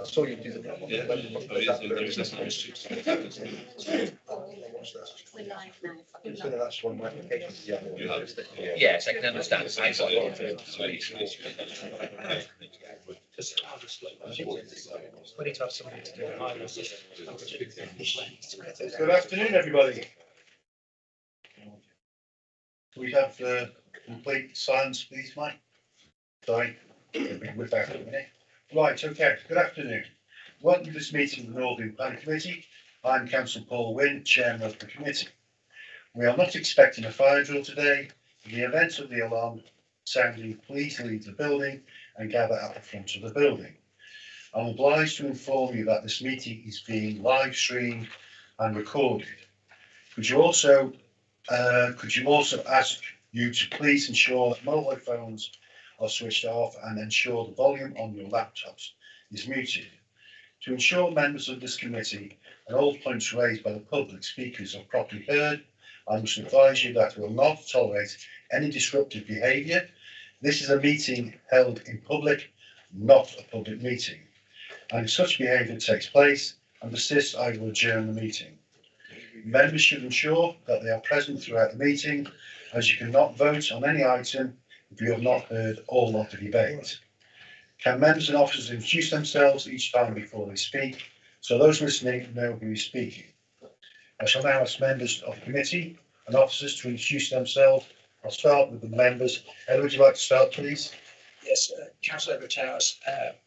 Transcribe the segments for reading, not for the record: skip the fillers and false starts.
I saw you do the. Yeah. We're live now. That's one of my applications. Yeah. Yes, I can understand. We need to have somebody to do it. Good afternoon, everybody. We have complete silence, please, Mike. Sorry, we're back in a minute. Right, okay, good afternoon. Welcome to this meeting of the Northern Planning Committee. I'm Councillor Paul Wynne, Chairman of the committee. We are not expecting a fire drill today. In the event of the alarm sounding, please leave the building and gather at the front of the building. I'm obliged to inform you that this meeting is being live streamed and recorded. Could you also ask you to please ensure that mobile phones are switched off and ensure the volume on your laptops is muted. To ensure members of this committee and all points raised by the public speakers are properly heard, I must advise you that we will not tolerate any disruptive behaviour. This is a meeting held in public, not a public meeting. And if such behaviour takes place and persists, I will adjourn the meeting. Members should ensure that they are present throughout the meeting, as you cannot vote on any item if you have not heard all of the debate. Can members and officers introduce themselves each time before they speak, so those listening know who is speaking? I shall now ask members of the committee and officers to introduce themselves. I'll start with the members. Ed, would you like to start, please? Yes, Councillor Edward Towers,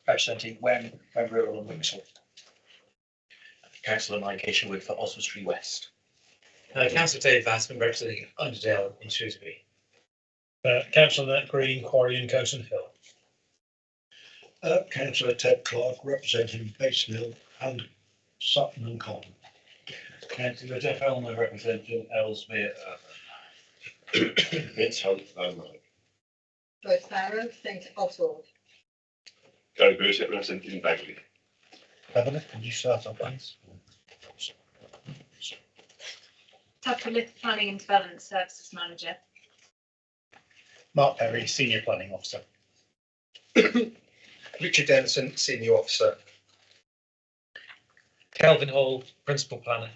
representing When Rural and Wingsall. Councillor Mike Isherwood for Oswestry West. Councillor Dave Vassman, representing Underdale in Shrewsbury. Councillor Nat Green, Quarry and Coton Hill. Councillor Ted Clark, representing Basin and Sutton and Cotton. Councillor Jeff Elmer, representing Ellesmere. Vince Hunt, Rose Farrow, St Oswald. Gary Bruce, representing Bagley. Evelyn, could you start off, please? Tuckliffe, Planning and Development Services Manager. Mark Perry, Senior Planning Officer. Richard Dennison, Senior Officer. Kelvin Hall, Principal Planner.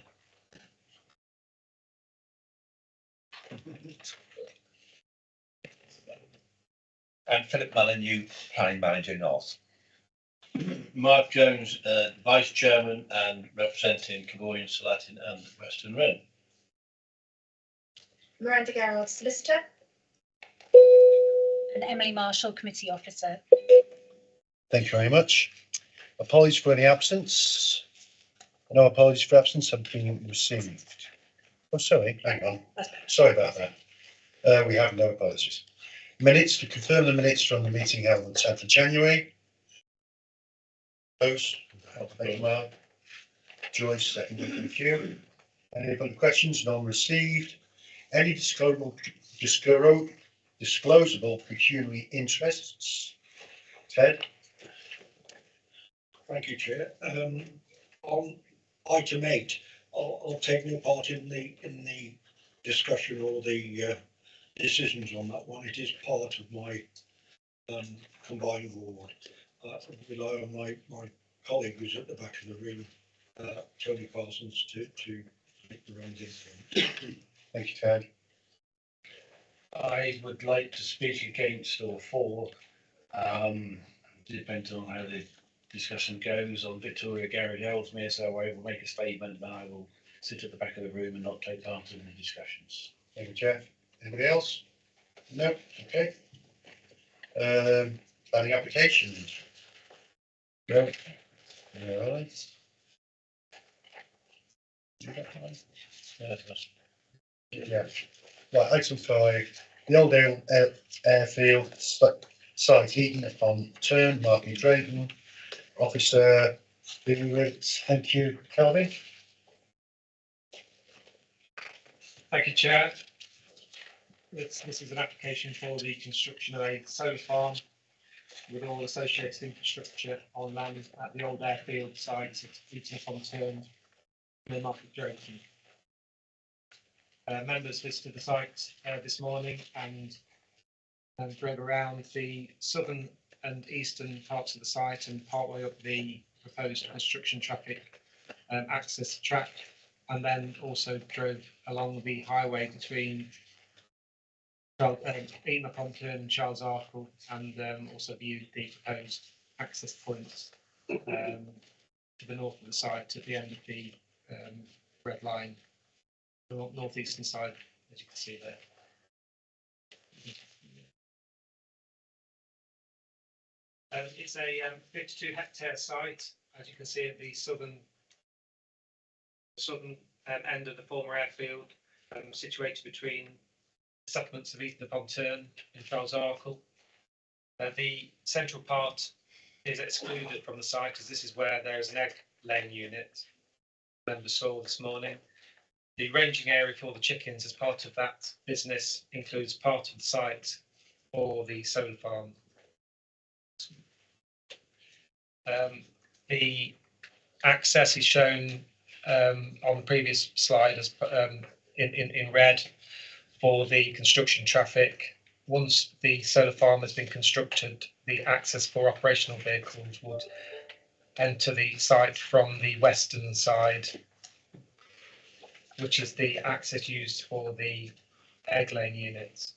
And Philip Mullen, Planning Manager North. Mark Jones, Vice Chairman and representing Caboyne, Salatin and Western Wren. Miranda Garrard, Solicitor. And Emily Marshall, Committee Officer. Thank you very much. Apologies for any absence. No apologies for absence have been received. Oh, sorry, hang on. Sorry about that. We have no apologies. Minutes, to confirm the minutes from the meeting held on the 10th of January. Opposed? Thank you, Mark. Joyce, seconded. Thank you. Any other questions? None received. Any disclosable pecuniary interests? Ted? Thank you, Chair. On item 8, I'll take no part in the discussion or the decisions on that one. It is part of my combined ward. I rely on my colleague who's at the back of the room, Tony Parsons, to make the rounds in. Thank you, Ted. I would like to speak against or for, depending on how the discussion goes, on Victoria Garrett Ellesmere, so I will make a statement and I will sit at the back of the room and not take part in the discussions. Thank you, Jeff. Anybody else? No? Okay. Planning applications? No? All right. Yeah. Right, item 5. The old airfield site heating upon turn, Mark Drayton. Officer, thank you, Kelvin. Thank you, Chair. This is an application for the construction of a solar farm with all associated infrastructure on land at the old airfield site. It's heating upon turn near Market Drayton. Members visited the site this morning and drove around the southern and eastern parts of the site and partway up the proposed construction traffic access track, and then also drove along the highway between Eton upon Turn and Charles Arkle, and also viewed the proposed access points to the north of the site at the end of the red line, the northeastern side, as you can see there. It's a 52 hectare site, as you can see at the southern end of the former airfield, situated between the settlements of Eton upon Turn and Charles Arkle. The central part is excluded from the site, as this is where there is an egg laying unit members saw this morning. The ranging area for the chickens as part of that business includes part of the site or the solar farm. The access is shown on the previous slide as in red for the construction traffic. Once the solar farm has been constructed, the access for operational vehicles would enter the site from the western side, which is the access used for the egg laying units.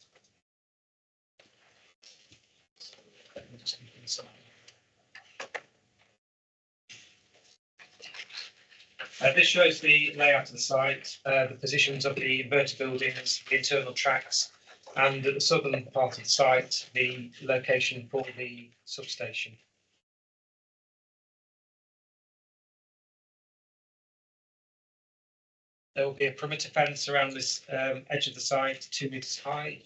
This shows the layout of the site, the positions of the inverter buildings, the internal tracks, and at the southern part of the site, the location for the substation. There will be a perimeter fence around this edge of the site, 2 metres high.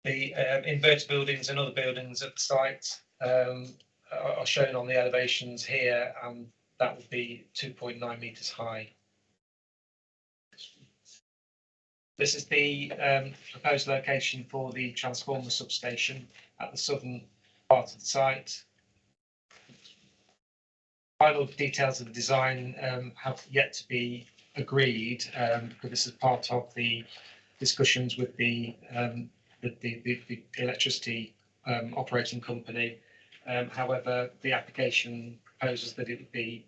The inverter buildings and other buildings at the site are shown on the elevations here, and that would be 2.9 metres high. This is the proposed location for the transformer substation at the southern part of the site. Final details of the design have yet to be agreed, because this is part of the discussions with the electricity operating company. However, the application proposes that it would be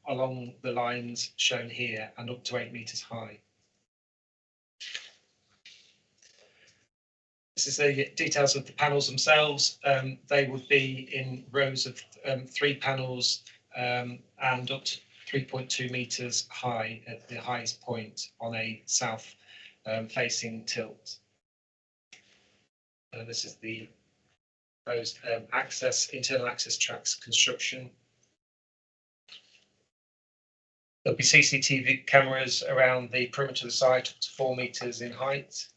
along the lines shown here and up to 8 metres high. This is the details of the panels themselves. They would be in rows of 3 panels and up to 3.2 metres high at the highest point on a south facing tilt. This is the proposed internal access tracks construction. There'll be CCTV cameras around the perimeter of the site up to 4 metres in height.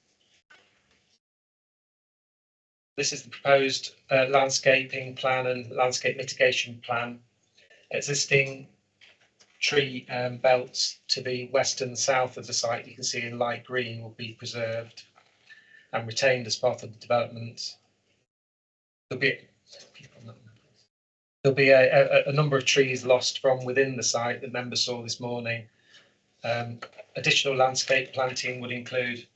This is the proposed landscaping plan and landscape mitigation plan. Existing tree belts to the west and south of the site, you can see in light green, will be preserved and retained as part of the development. There'll be a number of trees lost from within the site that members saw this morning. Additional landscape planting would include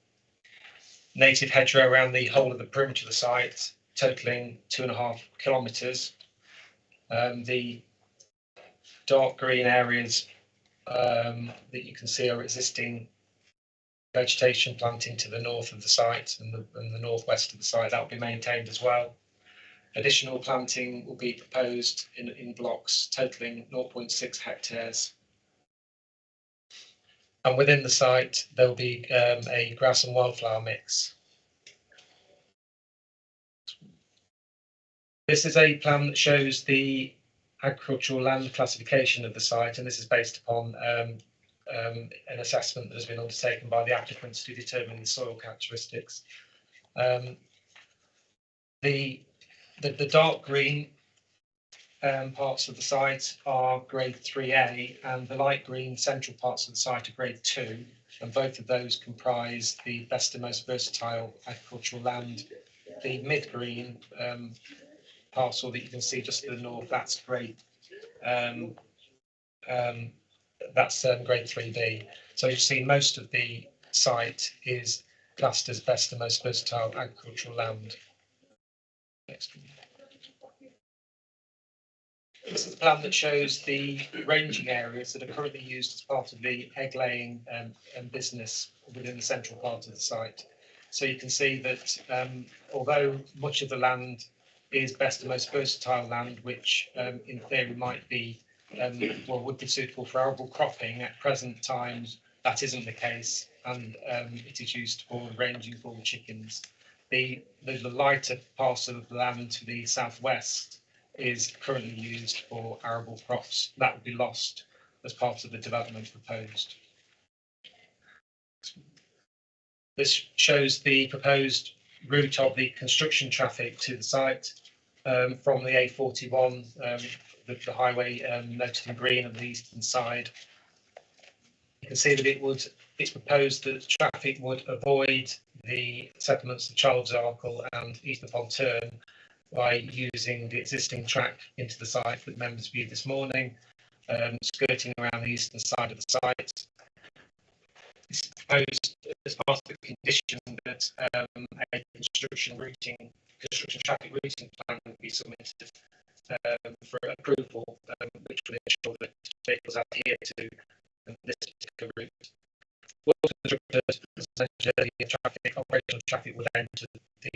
native hedgerow around the whole of the perimeter of the site, totaling 2.5 kilometres. The dark green areas that you can see are existing vegetation planting to the north of the site and the northwest of the site. That will be maintained as well. Additional planting will be proposed in blocks totaling 0.6 hectares. And within the site, there will be a grass and wildflower mix. This is a plan that shows the agricultural land classification of the site, and this is based upon an assessment that has been undertaken by the applicants to determine the soil characteristics. The dark green parts of the site are grade 3A, and the light green central parts of the site are grade 2, and both of those comprise the best and most versatile agricultural land. The mid green parcel that you can see just to the north, that's grade 3B. So you've seen most of the site is classed as best and most versatile agricultural land. Next one. This is a plan that shows the ranging areas that are currently used as part of the egg laying and business within the central part of the site. So you can see that although much of the land is best and most versatile land, which in theory might be would be suitable for arable cropping, at present times that isn't the case, and it is used for ranging for the chickens. The lighter parcel of the land to the southwest is currently used for arable crops. That would be lost as part of the development proposed. This shows the proposed route of the construction traffic to the site from the A41, the highway noted in green on the eastern side. You can see that it's proposed that traffic would avoid the settlements of Charles Arkle and East upon Turn by using the existing track into the site that members viewed this morning, skirting around the eastern side of the site. It's proposed as part of the condition that a construction traffic routing plan would be submitted for approval, which will ensure that vehicles adhere to this particular route. Operational traffic would enter the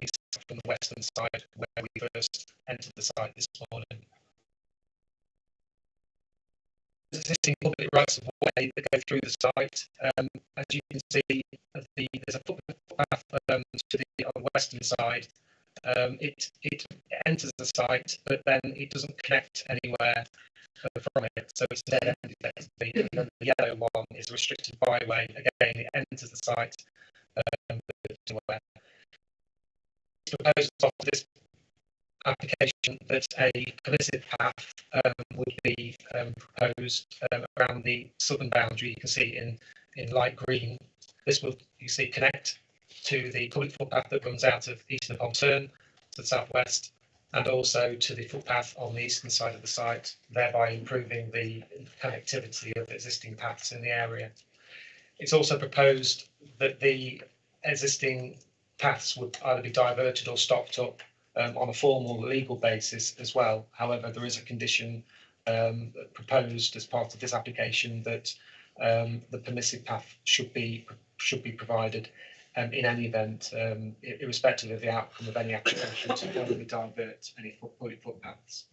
from the western side where we first entered the site this morning. Existing public rights of way that go through the site. As you can see, there's a footpath to the western side. It enters the site, but then it doesn't connect anywhere from it, so it's dead end effectively. And then the yellow one is a restricted byway. Again, it enters the site. It's proposed of this application that a permissive path would be proposed around the southern boundary. You can see in light green. This will, you see, connect to the public footpath that runs out of Eastern upon Turn to the southwest, and also to the footpath on the eastern side of the site, thereby improving the connectivity of existing paths in the area. It's also proposed that the existing paths would either be diverted or stopped up on a formal legal basis as well. However, there is a condition proposed as part of this application that the permissive path should be provided in any event, irrespective of the outcome of any application, to only divert any public footpaths.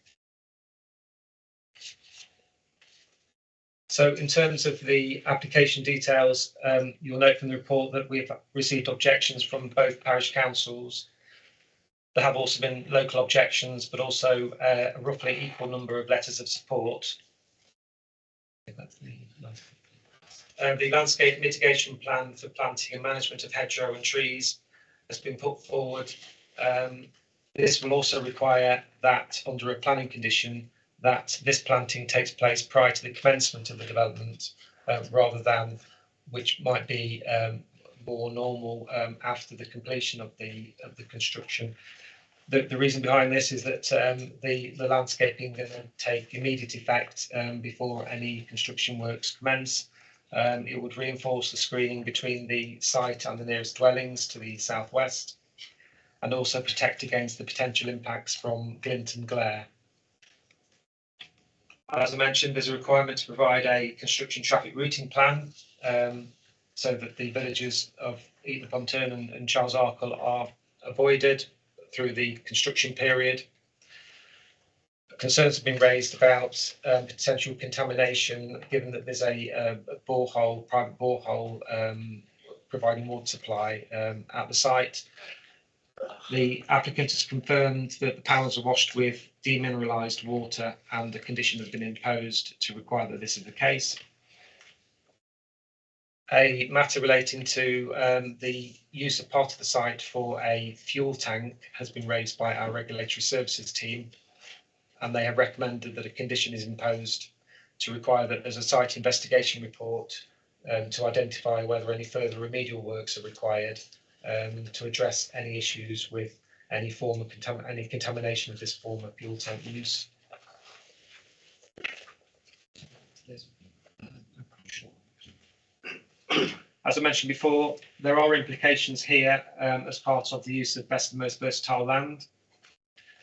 So in terms of the application details, you'll note from the report that we've received objections from both parish councils. There have also been local objections, but also a roughly equal number of letters of support. The landscape mitigation plan for planting and management of hedgerow and trees has been put forward. This will also require that, under a planning condition, that this planting takes place prior to the commencement of the development, rather than, which might be more normal, after the completion of the construction. The reason behind this is that the landscaping going to take immediate effect before any construction works commence. It would reinforce the screening between the site and the nearest dwellings to the southwest, and also protect against the potential impacts from glint and glare. As I mentioned, there's a requirement to provide a construction traffic routing plan, so that the villages of Eaton upon Turn and Charles Arkle are avoided through the construction period. Concerns have been raised about potential contamination, given that there's a borehole, private borehole, providing water supply at the site. The applicant has confirmed that the panels are washed with demineralised water, and the condition has been imposed to require that this is the case. A matter relating to the use of part of the site for a fuel tank has been raised by our regulatory services team, and they have recommended that a condition is imposed to require that there's a site investigation report to identify whether any further remedial works are required to address any issues with any form of contamination of this form of fuel tank use. As I mentioned before, there are implications here as part of the use of best and most versatile land.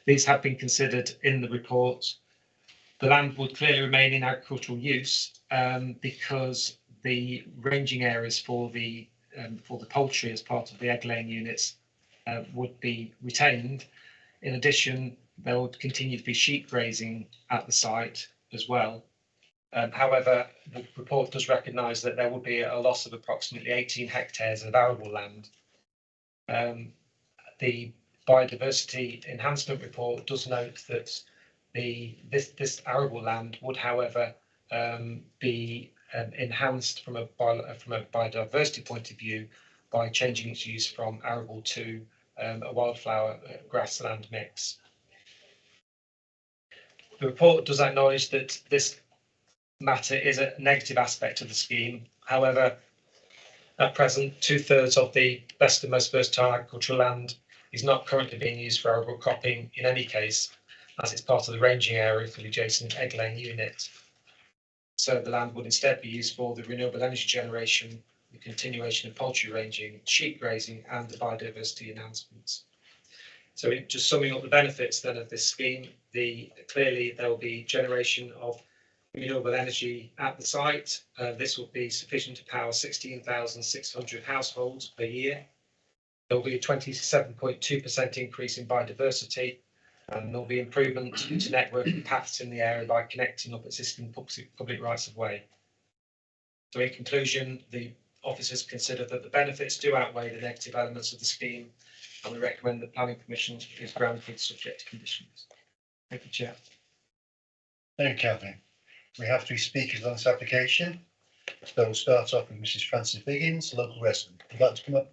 These have been considered in the report. The land would clearly remain in agricultural use because the ranging areas for the poultry as part of the egg laying units would be retained. In addition, there would continue to be sheep grazing at the site as well. However, the report does recognise that there would be a loss of approximately 18 hectares of arable land. The biodiversity enhancement report does note that this arable land would, however, be enhanced from a biodiversity point of view by changing its use from arable to a wildflower grassland mix. The report does acknowledge that this matter is a negative aspect of the scheme. However, at present, 2/3 of the best and most versatile agricultural land is not currently being used for arable cropping in any case, as it's part of the ranging area for the adjacent egg laying unit. So the land would instead be used for the renewable energy generation, the continuation of poultry ranging, sheep grazing, and the biodiversity enhancements. So just summing up the benefits then of this scheme, clearly there will be generation of renewable energy at the site. This will be sufficient to power 16,600 households per year. There will be a 27.2% increase in biodiversity, and there will be improvement to network and paths in the area by connecting up existing public rights of way. So in conclusion, the officers consider that the benefits do outweigh the negative elements of the scheme, and we recommend that planning permission is granted subject to conditions. Thank you, Chair. Thank you, Catherine. We have 3 speakers on this application. So we'll start off with Mrs. Frances Biggins, local resident. Would you like to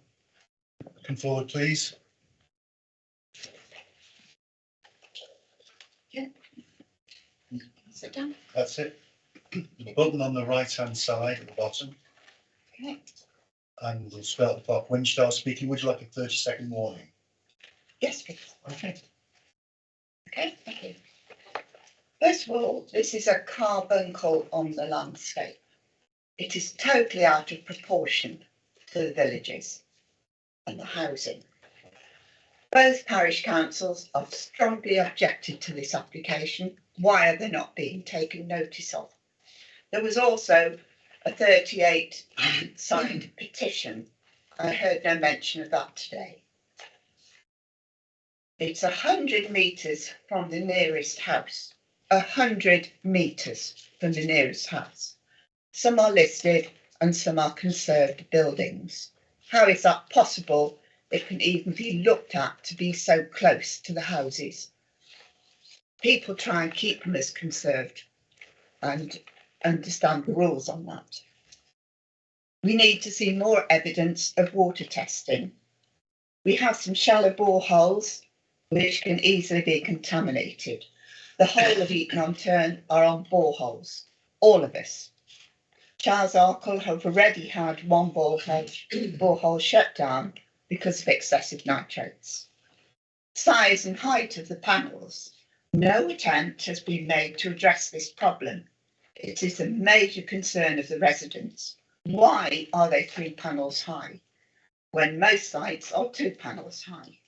come forward, please? Sit down. That's it. The button on the right-hand side at the bottom. Okay. And we'll start the clock. When you start speaking, would you like a 30-second warning? Yes, please. Okay. Okay, thank you. First of all, this is a carbuncle on the landscape. It is totally out of proportion to the villages and the housing. Both parish councils have strongly objected to this application. Why are they not being taken notice of? There was also a 38 signed petition. I heard no mention of that today. It's 100 metres from the nearest house. 100 metres from the nearest house. Some are listed and some are conserved buildings. How is that possible? It can even be looked at to be so close to the houses. People try and keep them as conserved and understand the rules on that. We need to see more evidence of water testing. We have some shallow boreholes which can easily be contaminated. The whole of Eton-on-Tern are on boreholes, all of us. Charles Arkle have already had one borehole shut down because of excessive nitrates. Size and height of the panels. No attempt has been made to address this problem. It is a major concern of the residents. Why are they 3 panels high when most sites are 2 panels high?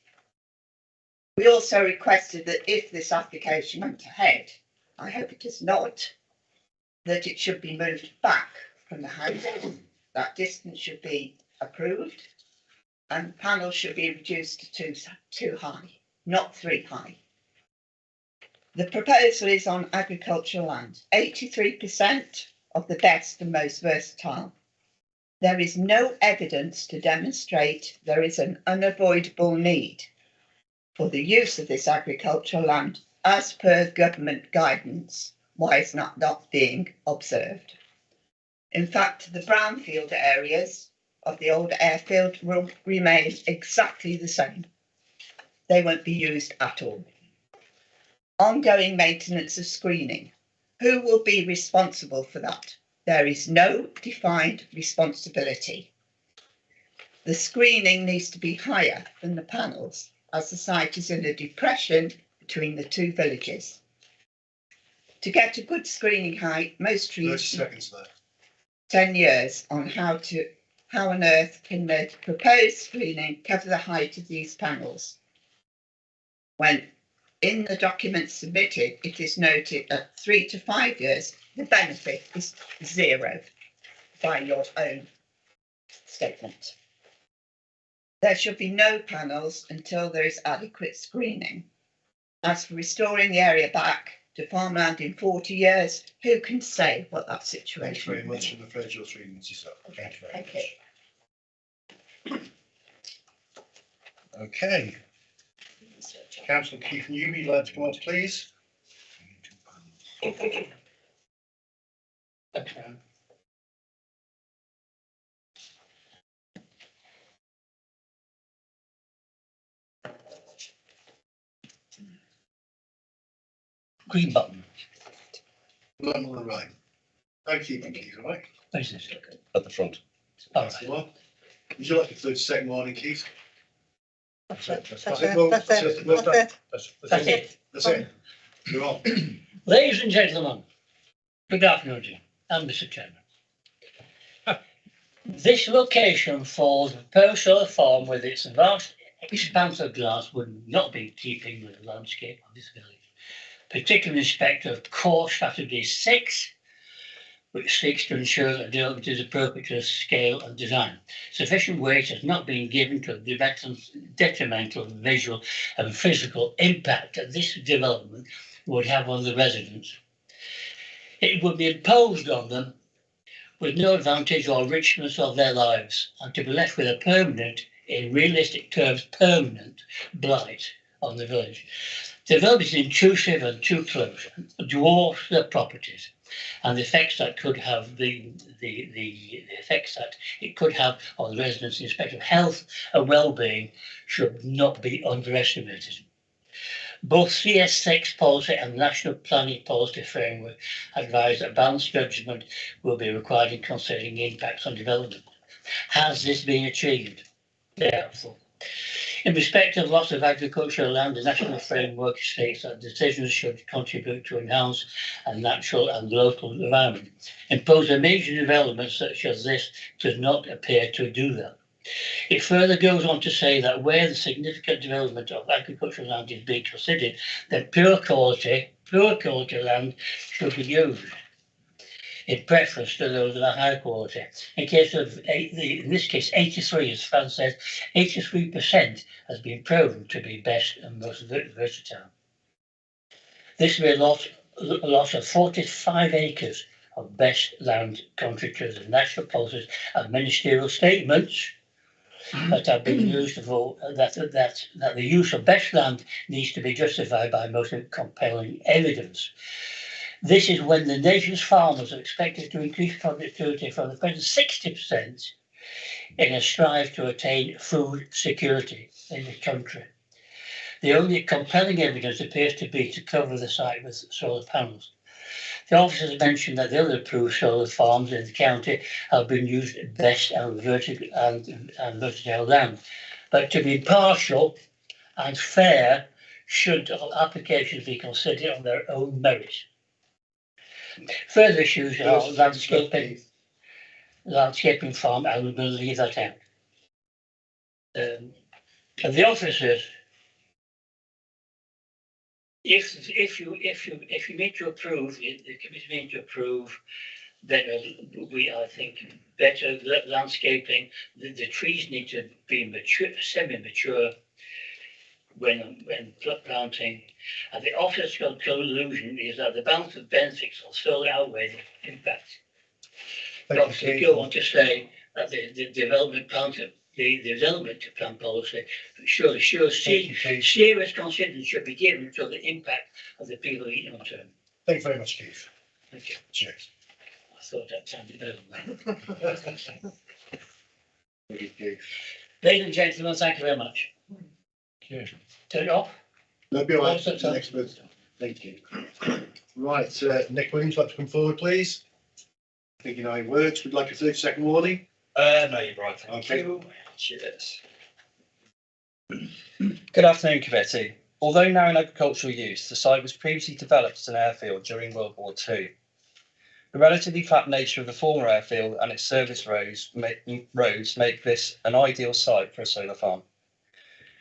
We also requested that if this application went ahead, I hope it does not, that it should be moved back from the house. That distance should be approved and panels should be reduced to 2 high, not 3 high. The proposal is on agricultural land, 83% of the best and most versatile. There is no evidence to demonstrate there is an unavoidable need for the use of this agricultural land as per government guidance. Why is not being observed? In fact, the brownfield areas of the old airfield will remain exactly the same. They won't be used at all. Ongoing maintenance of screening. Who will be responsible for that? There is no defined responsibility. The screening needs to be higher than the panels, as the site is in a depression between the 2 villages. To get a good screening height, most 30 trees seconds left. 10 years on how on earth can the proposed screening cover the height of these panels when in the document submitted, it is noted that 3 to 5 years, the benefit is 0 by your own statement. There should be no panels until there is adequate screening. As for restoring the area back to farmland in 40 years, who can say what that situation Thanks very will much, be? and I'm afraid your 3 minutes is up. Thank you very Thank much. Okay. Councillor Keith Newby, you'd like to come up, please? Green button. One on the right. Thank you, Keith, all right? Where's this? At the front. Oh, That's the one. Would you like a 30-second warning, Keith? That's it. That's That's fine. it, well, That's it. well done. that's it. That's it. You're on. Ladies and gentlemen, good afternoon to you and Mr. Chairman. This location for the proposed solar farm with its vast expanse of grass would not be in keeping with the landscape of this village, particularly in respect of core strategy 6, which seeks to ensure that development is appropriate to the scale and design. Sufficient weight has not been given to the detrimental visual and physical impact that this development would have on the residents. It would be imposed on them with no advantage or richness of their lives, and to be left with a permanent, in realistic terms, permanent blight on the village. Development is intrusive and too close, dwarfs the properties, and the effects that could have the effects that it could have on the residents in respect of health and well-being should not be underestimated. Both CS6 policy and National Planning Policy Framework advise that balanced judgment will be required in considering impacts on development. Has this been achieved? Therefore, in respect of loss of agricultural land, the National Framework states that decisions should contribute to enhance a natural and local environment. Impose a major development such as this does not appear to do that. It further goes on to say that where the significant development of agricultural land is being considered, then pure quality land should be used, in preference to those of a high quality. In this case, 83, as Fran says, 83% has been proven to be best and most versatile. This will be a loss of 45 acres of best land contrary to the national policies and ministerial statements that have been used for that the use of best land needs to be justified by most compelling evidence. This is when the nation's farmers are expected to increase productivity from the present 60% in a strive to attain food security in the country. The only compelling evidence appears to be to cover the site with solar panels. The officers mentioned that the other approved solar farms in the county have been used best and versatile land. But to be impartial and fair, should all applications be considered on their own merit? Further issues are landscaping farm, and we will leave that out. And the officers, if you need to approve, the committee need to approve better, I think better landscaping. The trees need to be mature, semi-mature when planting. And the officer's conclusion is that the balance of benefits will still outweigh the impact. The officers go on to say that the development to plan policy shows serious consideration should be given to the impact of the people eating on term. Thank you very much, Keith. Thank you. Cheers. I thought that sounded better. Thank you, Keith. Ladies and gentlemen, thank you very much. Cheers. Turn it off. No, be all right. Awesome, sir. Next bit. Thank you. Right, Nick Williams, like to come forward, please. I think you know how it works. Would like a 30-second warning. No, you're right. Okay. Cheers. Good afternoon, committee. Although now in agricultural use, the site was previously developed as an airfield during World War II. The relatively flat nature of the former airfield and its service roads make this an ideal site for a solar farm.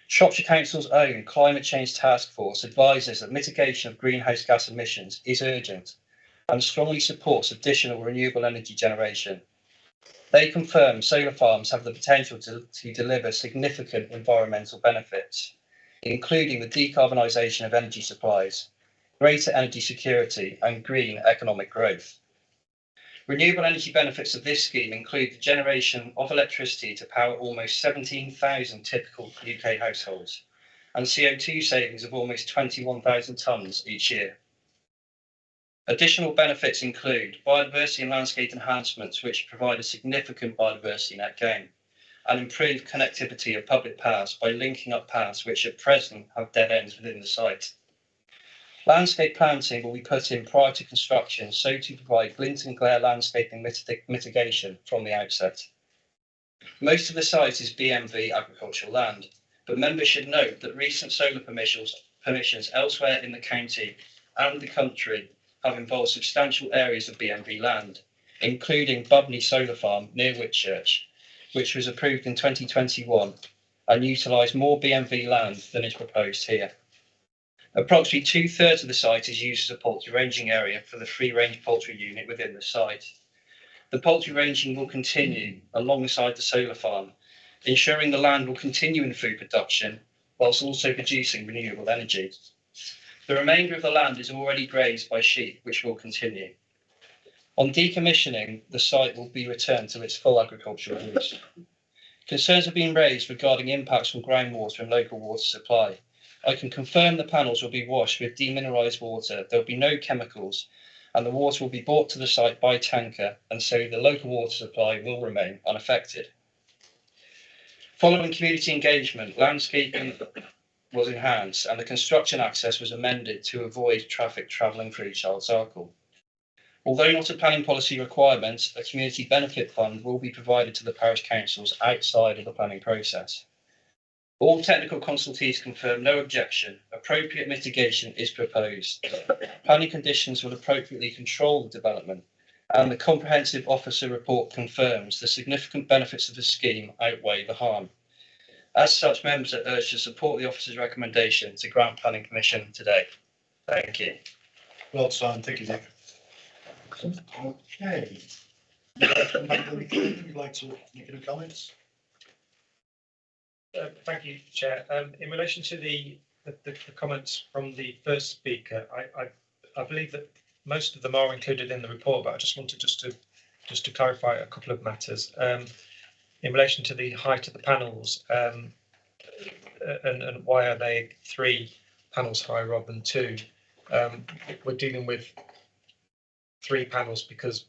Shropshire Council's own Climate Change Task Force advises that mitigation of greenhouse gas emissions is urgent and strongly supports additional renewable energy generation. They confirm solar farms have the potential to deliver significant environmental benefits, including the decarbonisation of energy supplies, greater energy security and green economic growth. Renewable energy benefits of this scheme include the generation of electricity to power almost 17,000 typical UK households and CO2 savings of almost 21,000 tonnes each year. Additional benefits include biodiversity and landscape enhancements, which provide a significant biodiversity net gain, and improved connectivity of public paths by linking up paths which at present have dead ends within the site. Landscape planting will be put in prior to construction, so to provide glint and glare landscaping mitigation from the outset. Most of the site is BMV agricultural land, but members should note that recent solar permissions elsewhere in the county and the country have involved substantial areas of BMV land, including Bubney Solar Farm near Whitchurch, which was approved in 2021 and utilised more BMV land than is proposed here. Approximately 2/3 of the site is used as a poultry ranging area for the free-range poultry unit within the site. The poultry ranging will continue alongside the solar farm, ensuring the land will continue in food production whilst also producing renewable energy. The remainder of the land is already grazed by sheep, which will continue. On decommissioning, the site will be returned to its full agricultural use. Concerns have been raised regarding impacts on groundwater and local water supply. I can confirm the panels will be washed with demineralised water. There will be no chemicals, and the water will be brought to the site by tanker, and so the local water supply will remain unaffected. Following community engagement, landscaping was enhanced and the construction access was amended to avoid traffic travelling through Child's Circle. Although not a planning policy requirement, a community benefit fund will be provided to the parish councils outside of the planning process. All technical consultees confirm no objection. Appropriate mitigation is proposed. Planning conditions will appropriately control the development, and the Comprehensive Officer report confirms the significant benefits of the scheme outweigh the harm. As such, members are urged to support the officer's recommendation to grant planning permission today. Thank you. Well done, thank you, Nick. Okay. Would you like to make any comments? Thank you, Chair. In relation to the comments from the first speaker, I believe that most of them are included in the report, but I just wanted to clarify a couple of matters. In relation to the height of the panels, and why are they 3 panels high rather than 2? We're dealing with 3 panels because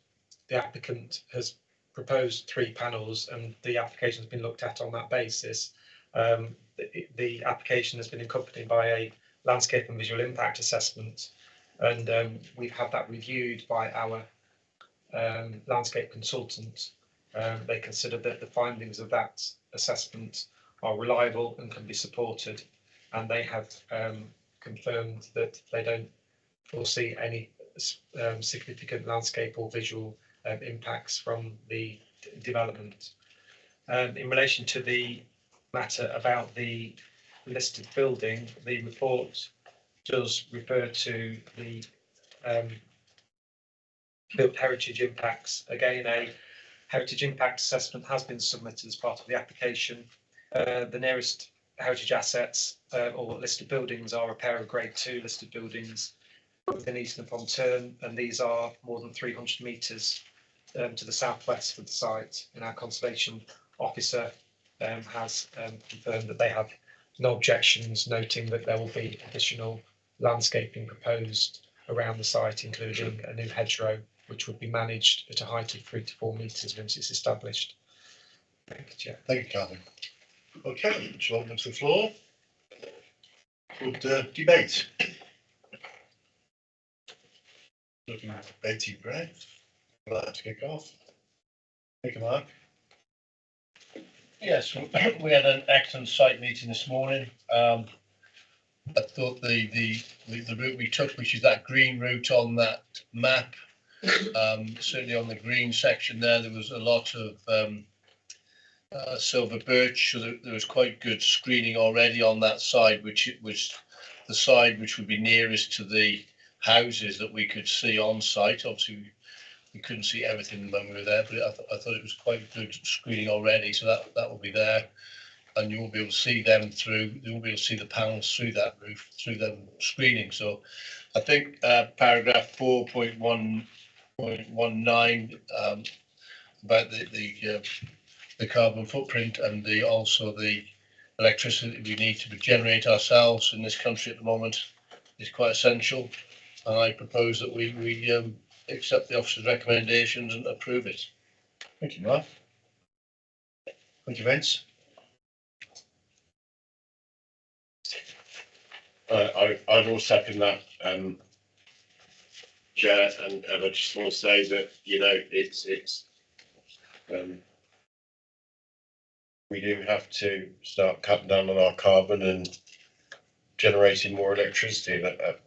the applicant has proposed 3 panels and the application has been looked at on that basis. The application has been accompanied by a landscape and visual impact assessment, and we've had that reviewed by our landscape consultant. They consider that the findings of that assessment are reliable and can be supported, and they have confirmed that they don't foresee any significant landscape or visual impacts from the development. In relation to the matter about the listed building, the report does refer to the built heritage impacts. Again, a heritage impact assessment has been submitted as part of the application. The nearest heritage assets or listed buildings are a pair of grade 2 listed buildings within Easton upon Tern, and these are more than 300 metres to the southwest of the site, and our conservation officer has confirmed that they have no objections, noting that there will be additional landscaping proposed around the site, including a new hedgerow, which would be managed at a height of 3 to 4 metres once it's established. Thank you, Chair. Thank you, Carly. Okay, shall I open to the floor? Good debate. Looking at debating, great. I'd like to kick off. Thank you, Mark. Yes, we had an excellent site meeting this morning. I thought the route we took, which is that green route on that map, certainly on the green section there was a lot of silver birch, so there was quite good screening already on that side, which it was the side which would be nearest to the houses that we could see on site. Obviously, we couldn't see everything when we were there, but I thought it was quite good screening already, so that will be there. And you won't be able to see them through, you won't be able to see the panels through that roof, through them screening. So I think paragraph 4.1.19 about the carbon footprint and also the electricity we need to generate ourselves in this country at the moment is quite essential. And I propose that we accept the officer's recommendations and approve it. Thank you, Mark. Thank you, Vince. I will second that, Chair, and I just want to say that, you know, it's we do have to start cutting down on our carbon and generating more electricity. That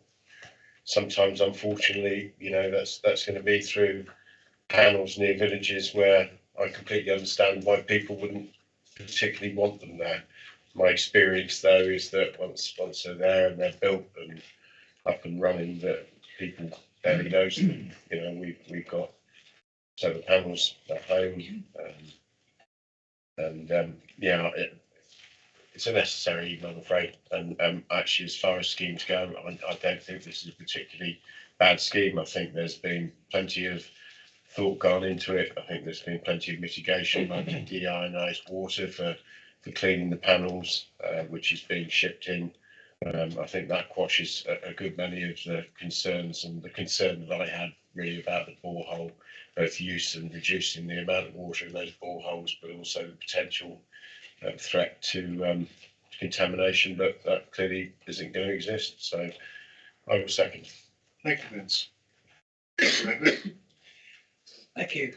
sometimes, unfortunately, you know, that's going to be through panels near villages where I completely understand why people wouldn't particularly want them there. My experience, though, is that once they're there and they're built and up and running, that people barely notice them. You know, we've got solar panels at home, yeah, it's a necessary evil, I'm afraid. And actually, as far as schemes go, I don't think this is a particularly bad scheme. I think there's been plenty of thought gone into it. I think there's been plenty of mitigation, like deionised water for cleaning the panels, which is being shipped in. I think that quashes a good many of the concerns, and the concern that I had really about the borehole, both use and reducing the amount of water in those boreholes, but also the potential threat to contamination, but that clearly isn't going to exist. So I will second. Thank you, Vince. Thank you.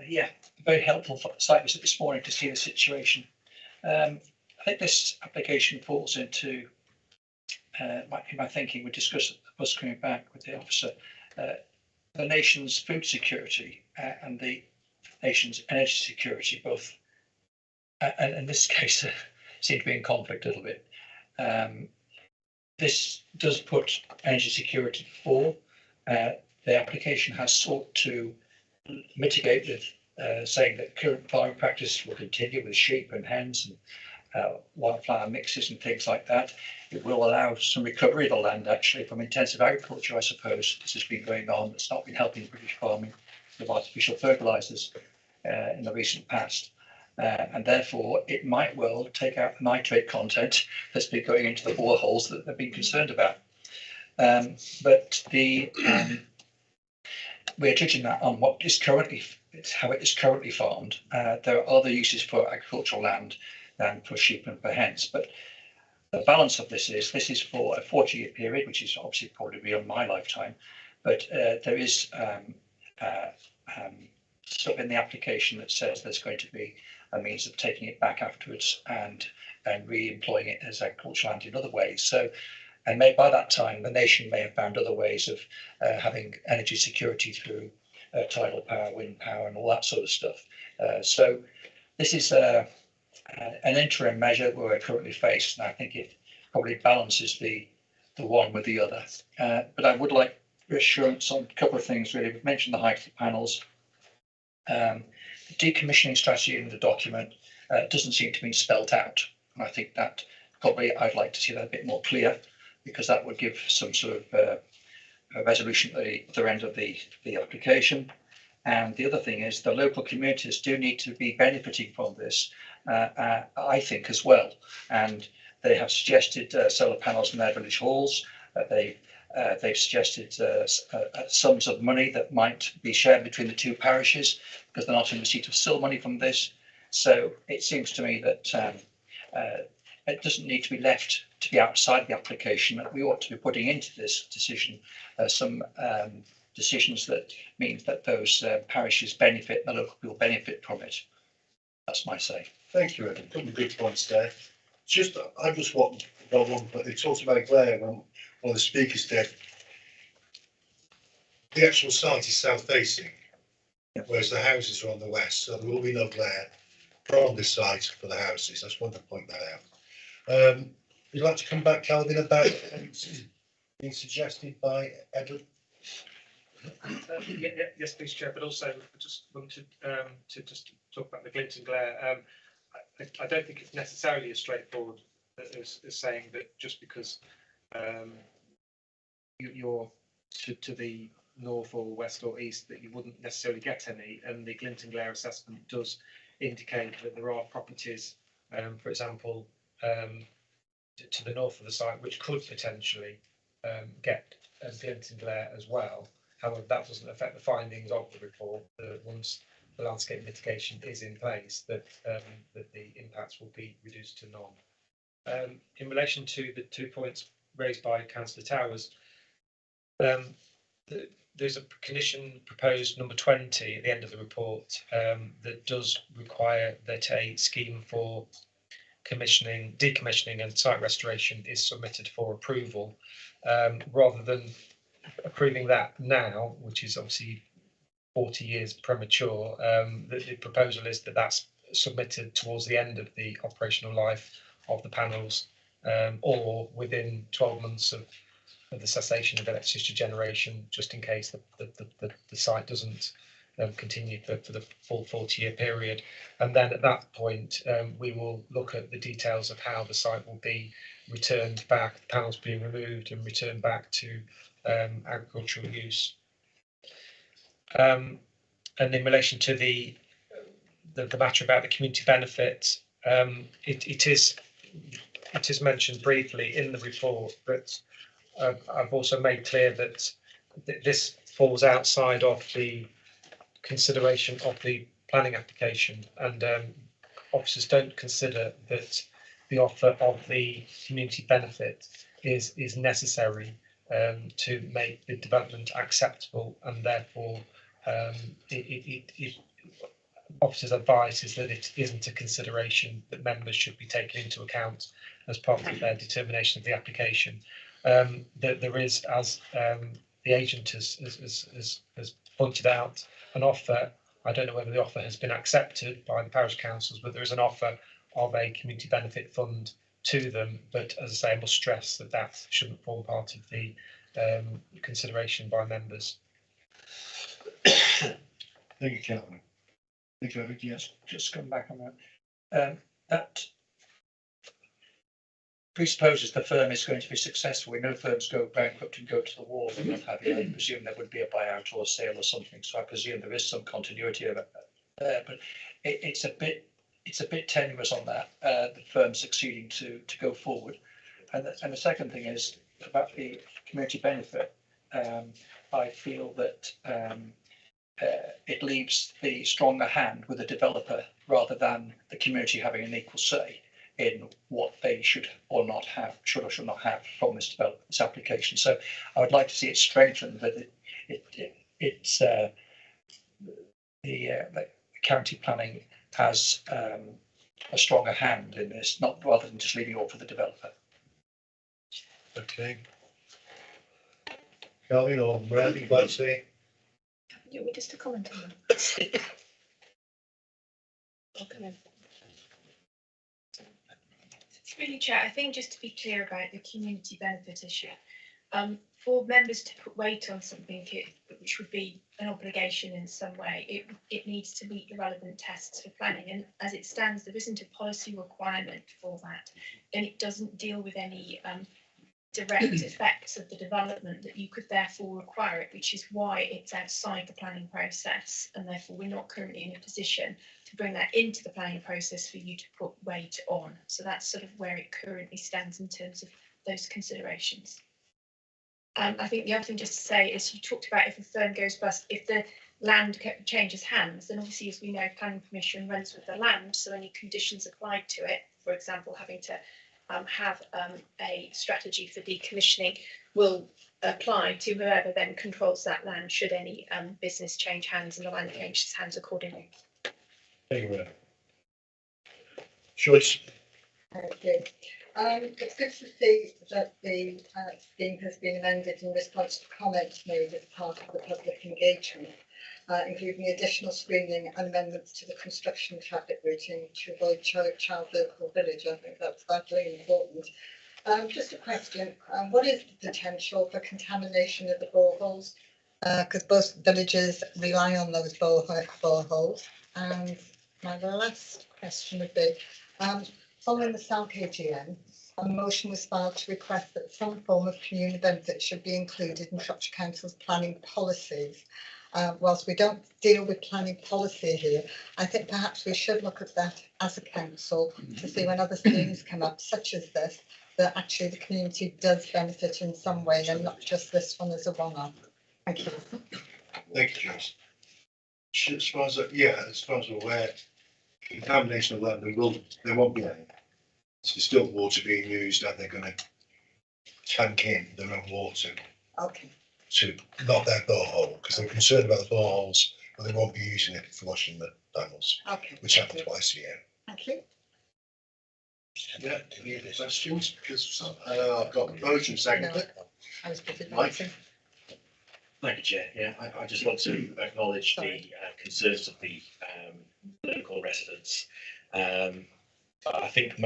Yeah, very helpful for site visit this morning to see the situation. I think this application falls into my thinking. We discussed us coming back with the officer, the nation's food security and the nation's energy security, both, and in this case, seem to be in conflict a little bit. This does put energy security before. The application has sought to mitigate with saying that current farming practice will continue with sheep and hens and wildflower mixes and things like that. It will allow some recovery of the land actually from intensive agriculture, I suppose. This has been going on. It's not been helping British farming with artificial fertilisers in the recent past. And therefore, it might well take out the nitrate content that's been going into the boreholes that they've been concerned about. But we're judging that on what is currently, how it is currently farmed. There are other uses for agricultural land than for sheep and for hens. But the balance of this is for a 40-year period, which is obviously probably beyond my lifetime. But there is stuff in the application that says there's going to be a means of taking it back afterwards and re-employing it as agricultural land in other ways. So, and by that time, the nation may have found other ways of having energy security through tidal power, wind power, and all that sort of stuff. So this is an interim measure we're currently faced, and I think it probably balances the one with the other. But I would like reassurance on a couple of things, really. We've mentioned the height of the panels. The decommissioning strategy in the document doesn't seem to be spelt out. And I think that probably I'd like to see that a bit more clear, because that would give some sort of resolution at the other end of the application. And the other thing is the local communities do need to be benefiting from this, I think, as well. And they have suggested solar panels in their village halls. They've suggested sums of money that might be shared between the two parishes, because they're not in receipt of still money from this. So it seems to me that it doesn't need to be left to be outside the application. We ought to be putting into this decision some decisions that means that those parishes benefit, the local people benefit from it. That's my say. Thank you, Ed. Couple of good points there. Just, I just want to go on, but they talked about glare when one of the speakers did. The actual site is south facing, whereas the houses are on the west, so there will be no glare. from this site for the houses. I just wanted to point that out. Would you like to come back, Calvin, about what's being suggested by Edward? Yes, please, Chair, but also I just wanted to just talk about the glint and glare. I don't think it's necessarily as straightforward as saying that just because you're to the north or west or east that you wouldn't necessarily get any, and the glint and glare assessment does indicate that there are properties, for example, to the north of the site which could potentially get glint and glare as well. However, that doesn't affect the findings of the report. Once the landscape mitigation is in place, that the impacts will be reduced to none. In relation to the 2 points raised by Councillor Towers, there's a condition proposed number 20 at the end of the report that does require that a scheme for decommissioning and site restoration is submitted for approval. Rather than approving that now, which is obviously 40 years premature, the proposal is that that's submitted towards the end of the operational life of the panels, or within 12 months of the cessation of electricity generation, just in case the site doesn't continue for the full 40-year period. And then at that point, we will look at the details of how the site will be returned back, the panels being removed and returned back to agricultural use. And in relation to the matter about the community benefit, it is mentioned briefly in the report, but I've also made clear that this falls outside of the consideration of the planning application, and officers don't consider that the offer of the community benefit is necessary to make the development acceptable, and therefore officers' advice is that it isn't a consideration that members should be taken into account as part of their determination of the application. That there is, as the agent has pointed out, an offer. I don't know whether the offer has been accepted by the parish councils, but there is an offer of a community benefit fund to them. But as I say, I must stress that that shouldn't form part of the consideration by members. Thank you, Calvin. Thank you, Edward. Yes. Just come back on that. That presupposes the firm is going to be successful. We know firms go bankrupt and go to the wall and what have you. I presume there would be a buyout or a sale or something. So I presume there is some continuity of it there, but it's a bit tenuous on that. The firm succeeding to go forward, and the second thing is about the community benefit. I feel that it leaves the stronger hand with the developer rather than the community having an equal say in what they should or should not have from this application. So I would like to see it strengthened, that the county planning has a stronger hand in this, not rather than just leaving it all for the developer. Okay. Calvin or Brad, you'd like to say? You want me just to comment on that? I'll come in. Really, Chair, I think just to be clear about the community benefit issue, for members to put weight on something which would be an obligation in some way, it needs to meet the relevant tests for planning. And as it stands, there isn't a policy requirement for that, and it doesn't deal with any direct effects of the development that you could therefore require it, which is why it's outside the planning process, and therefore we're not currently in a position to bring that into the planning process for you to put weight on. So that's sort of where it currently stands in terms of those considerations. I think the other thing just to say is, you talked about if a firm goes bust, if the land changes hands, then obviously, as we know, planning permission runs with the land, so any conditions applied to it, for example, having to have a strategy for decommissioning, will apply to whoever then controls that land should any business change hands and the land changes hands accordingly. Thank you, Brad. Joyce. Thank you. It's good to see that the scheme has been amended in response to comments made as part of the public engagement. including additional screening and amendments to the construction traffic routing to avoid child local village. I think that's vitally important. Just a question, what is the potential for contamination of the boreholes? Because both villages rely on those boreholes. And my last question would be, following the South AGM, a motion was filed to request that some form of community benefit should be included in Shropshire Council's planning policies. Whilst we don't deal with planning policy here, I think perhaps we should look at that as a council to see when other schemes come up, such as this, that actually the community does benefit in some way and not just this one as a one-off. Thank you. Thank you, Joyce. As far as I'm aware, contamination of land, there won't be any. There's still water being used, and they're going to tank in their own water. Okay. To not their borehole, because they're concerned about the boreholes, but they won't be using it for washing the animals. Okay. Which happens twice a year. Thank you. Yeah, any other questions? Because I've got a motion second. I was busy. Mike? Thank you, Chair. Yeah, I just want to acknowledge the concerns of the local residents. I think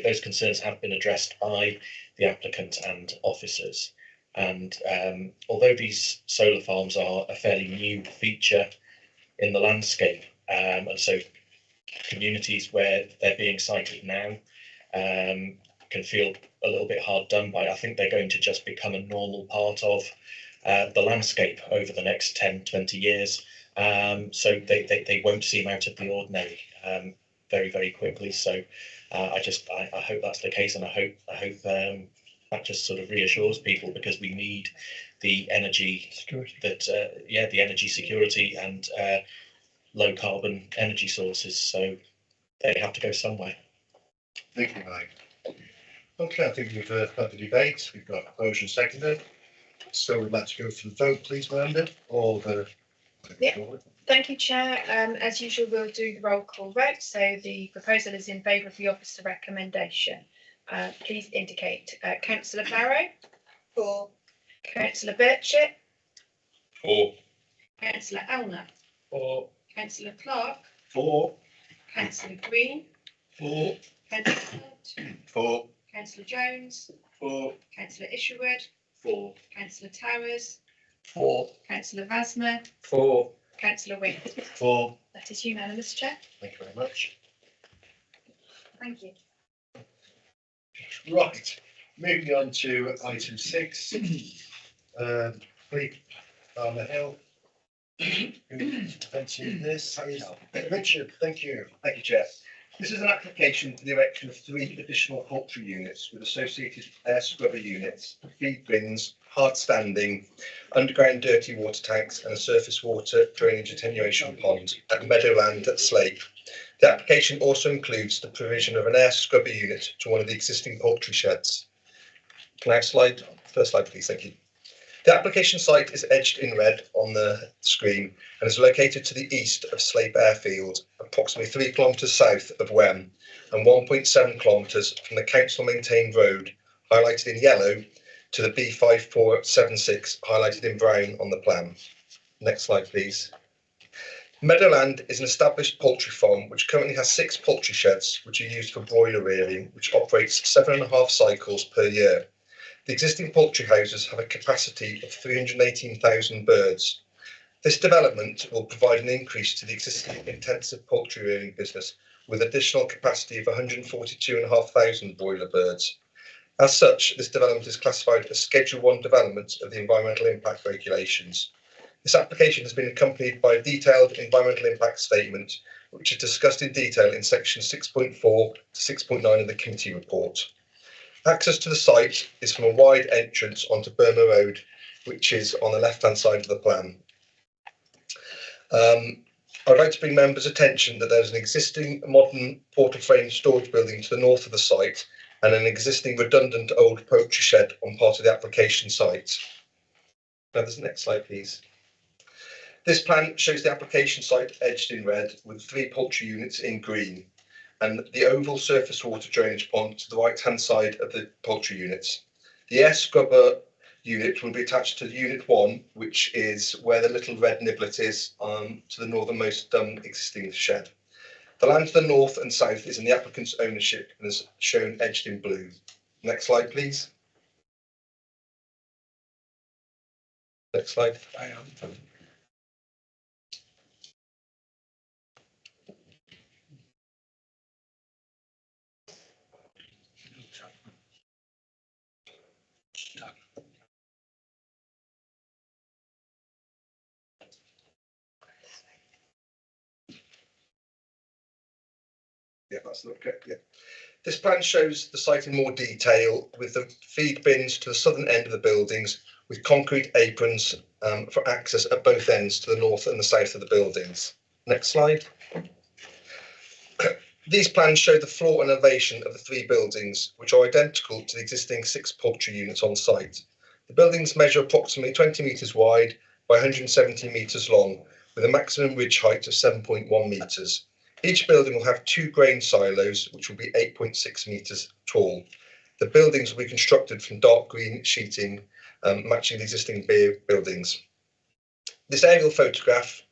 those concerns have been addressed by the applicant and officers. And although these solar farms are a fairly new feature in the landscape, and so communities where they're being sited now can feel a little bit hard done by, I think they're going to just become a normal part of the landscape over the next 10, 20 years. So they won't seem out of the ordinary very, very quickly. So I hope that's the case, and I hope that just sort of reassures people, because we need the energy security the energy security and low carbon energy sources. So they have to go somewhere. Thank you, Mike. Okay, I think we've had the debate. We've got a motion seconded. So we'd like to go for the vote, please, Miranda. Or the. Yeah. Thank you, Chair. As usual, we'll do the roll call vote. So the proposal is in favour of the officer recommendation. Please indicate. Councillor Barrow? For. Councillor Birchett? For. Councillor Elner? For. Councillor Clark? For. Councillor Green? For. Councillor Hunt? For. Councillor Jones? For. Councillor Isherwood? For. Councillor Towers? For. Councillor Vasmer? For. Councillor Wing? For. That is unanimous, Chair. Thank you very much. Thank you. Right, moving on to item 6. Please, Farmer Hill. Presenting this is Richard. Thank you. Thank you, Chair. This is an application for the erection of 3 additional poultry units with associated air scrubber units, feed bins, hard standing, underground dirty water tanks and a surface water drainage attenuation pond at Meadowland at Slade. The application also includes the provision of an air scrubber unit to one of the existing poultry sheds. Can I have first slide please, thank you. The application site is edged in red on the screen and is located to the east of Slape Airfield, approximately 3 kilometres south of Wem and 1.7 kilometres from the council maintained road, highlighted in yellow, to the B5476, highlighted in brown on the plan. Next slide, please. Meadowland is an established poultry farm which currently has 6 poultry sheds which are used for broiler rearing, which operates 7.5 cycles per year. The existing poultry houses have a capacity of 318,000 birds. This development will provide an increase to the existing intensive poultry rearing business with additional capacity of 142,500 broiler birds. As such, this development is classified as Schedule 1 development of the Environmental Impact Regulations. This application has been accompanied by a detailed environmental impact statement, which is discussed in detail in section 6.4 to 6.9 of the committee report. Access to the site is from a wide entrance onto Burma Road, which is on the left-hand side of the plan. I'd like to bring members' attention that there's an existing modern portal frame storage building to the north of the site and an existing redundant old poultry shed on part of the application site. Now, there's the next slide, please. This plan shows the application site edged in red with 3 poultry units in green and the oval surface water drainage pond to the right-hand side of the poultry units. The air scrubber unit will be attached to Unit 1, which is where the little red niblet is to the northernmost existing shed. The land to the north and south is in the applicant's ownership and is shown edged in blue. Next slide, please. Next slide. Yeah, that's okay. Yeah. This plan shows the site in more detail with the feed bins to the southern end of the buildings with concrete aprons for access at both ends to the north and the south of the buildings. Next slide. These plans show the floor and elevation of the 3 buildings, which are identical to the existing 6 poultry units on site. The buildings measure approximately 20 metres wide by 170 metres long, with a maximum ridge height of 7.1 metres. Each building will have 2 grain silos, which will be 8.6 metres tall. The buildings will be constructed from dark green sheeting, matching the existing buildings. This aerial photograph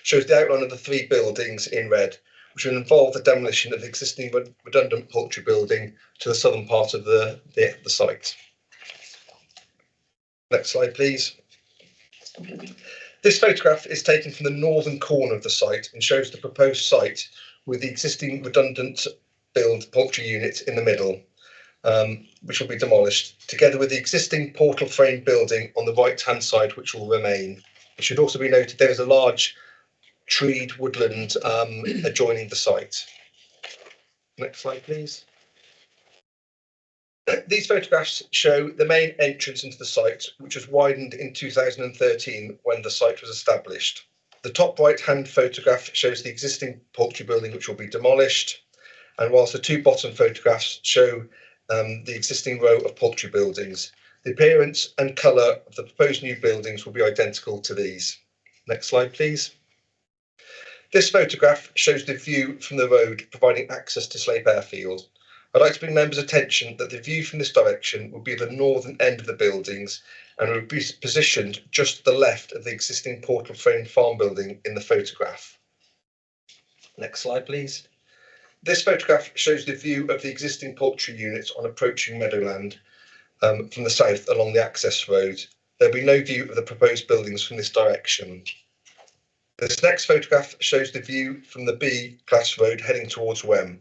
shows the outline of the 3 buildings in red, which will involve the demolition of the existing redundant poultry building to the southern part of the site. Next slide, please. This photograph is taken from the northern corner of the site and shows the proposed site with the existing redundant build poultry unit in the middle, which will be demolished, together with the existing portal frame building on the right-hand side, which will remain. It should also be noted there is a large treed woodland adjoining the site. Next slide, please. These photographs show the main entrance into the site, which was widened in 2013 when the site was established. The top right-hand photograph shows the existing poultry building, which will be demolished, and whilst the 2 bottom photographs show the existing row of poultry buildings. The appearance and colour of the proposed new buildings will be identical to these. Next slide, please. This photograph shows the view from the road, providing access to Slape Airfield. I'd like to bring members' attention that the view from this direction will be the northern end of the buildings and will be positioned just to the left of the existing portal frame farm building in the photograph. Next slide, please. This photograph shows the view of the existing poultry units on approaching meadowland from the south along the access road. There'll be no view of the proposed buildings from this direction. This next photograph shows the view from the B class road heading towards Wem.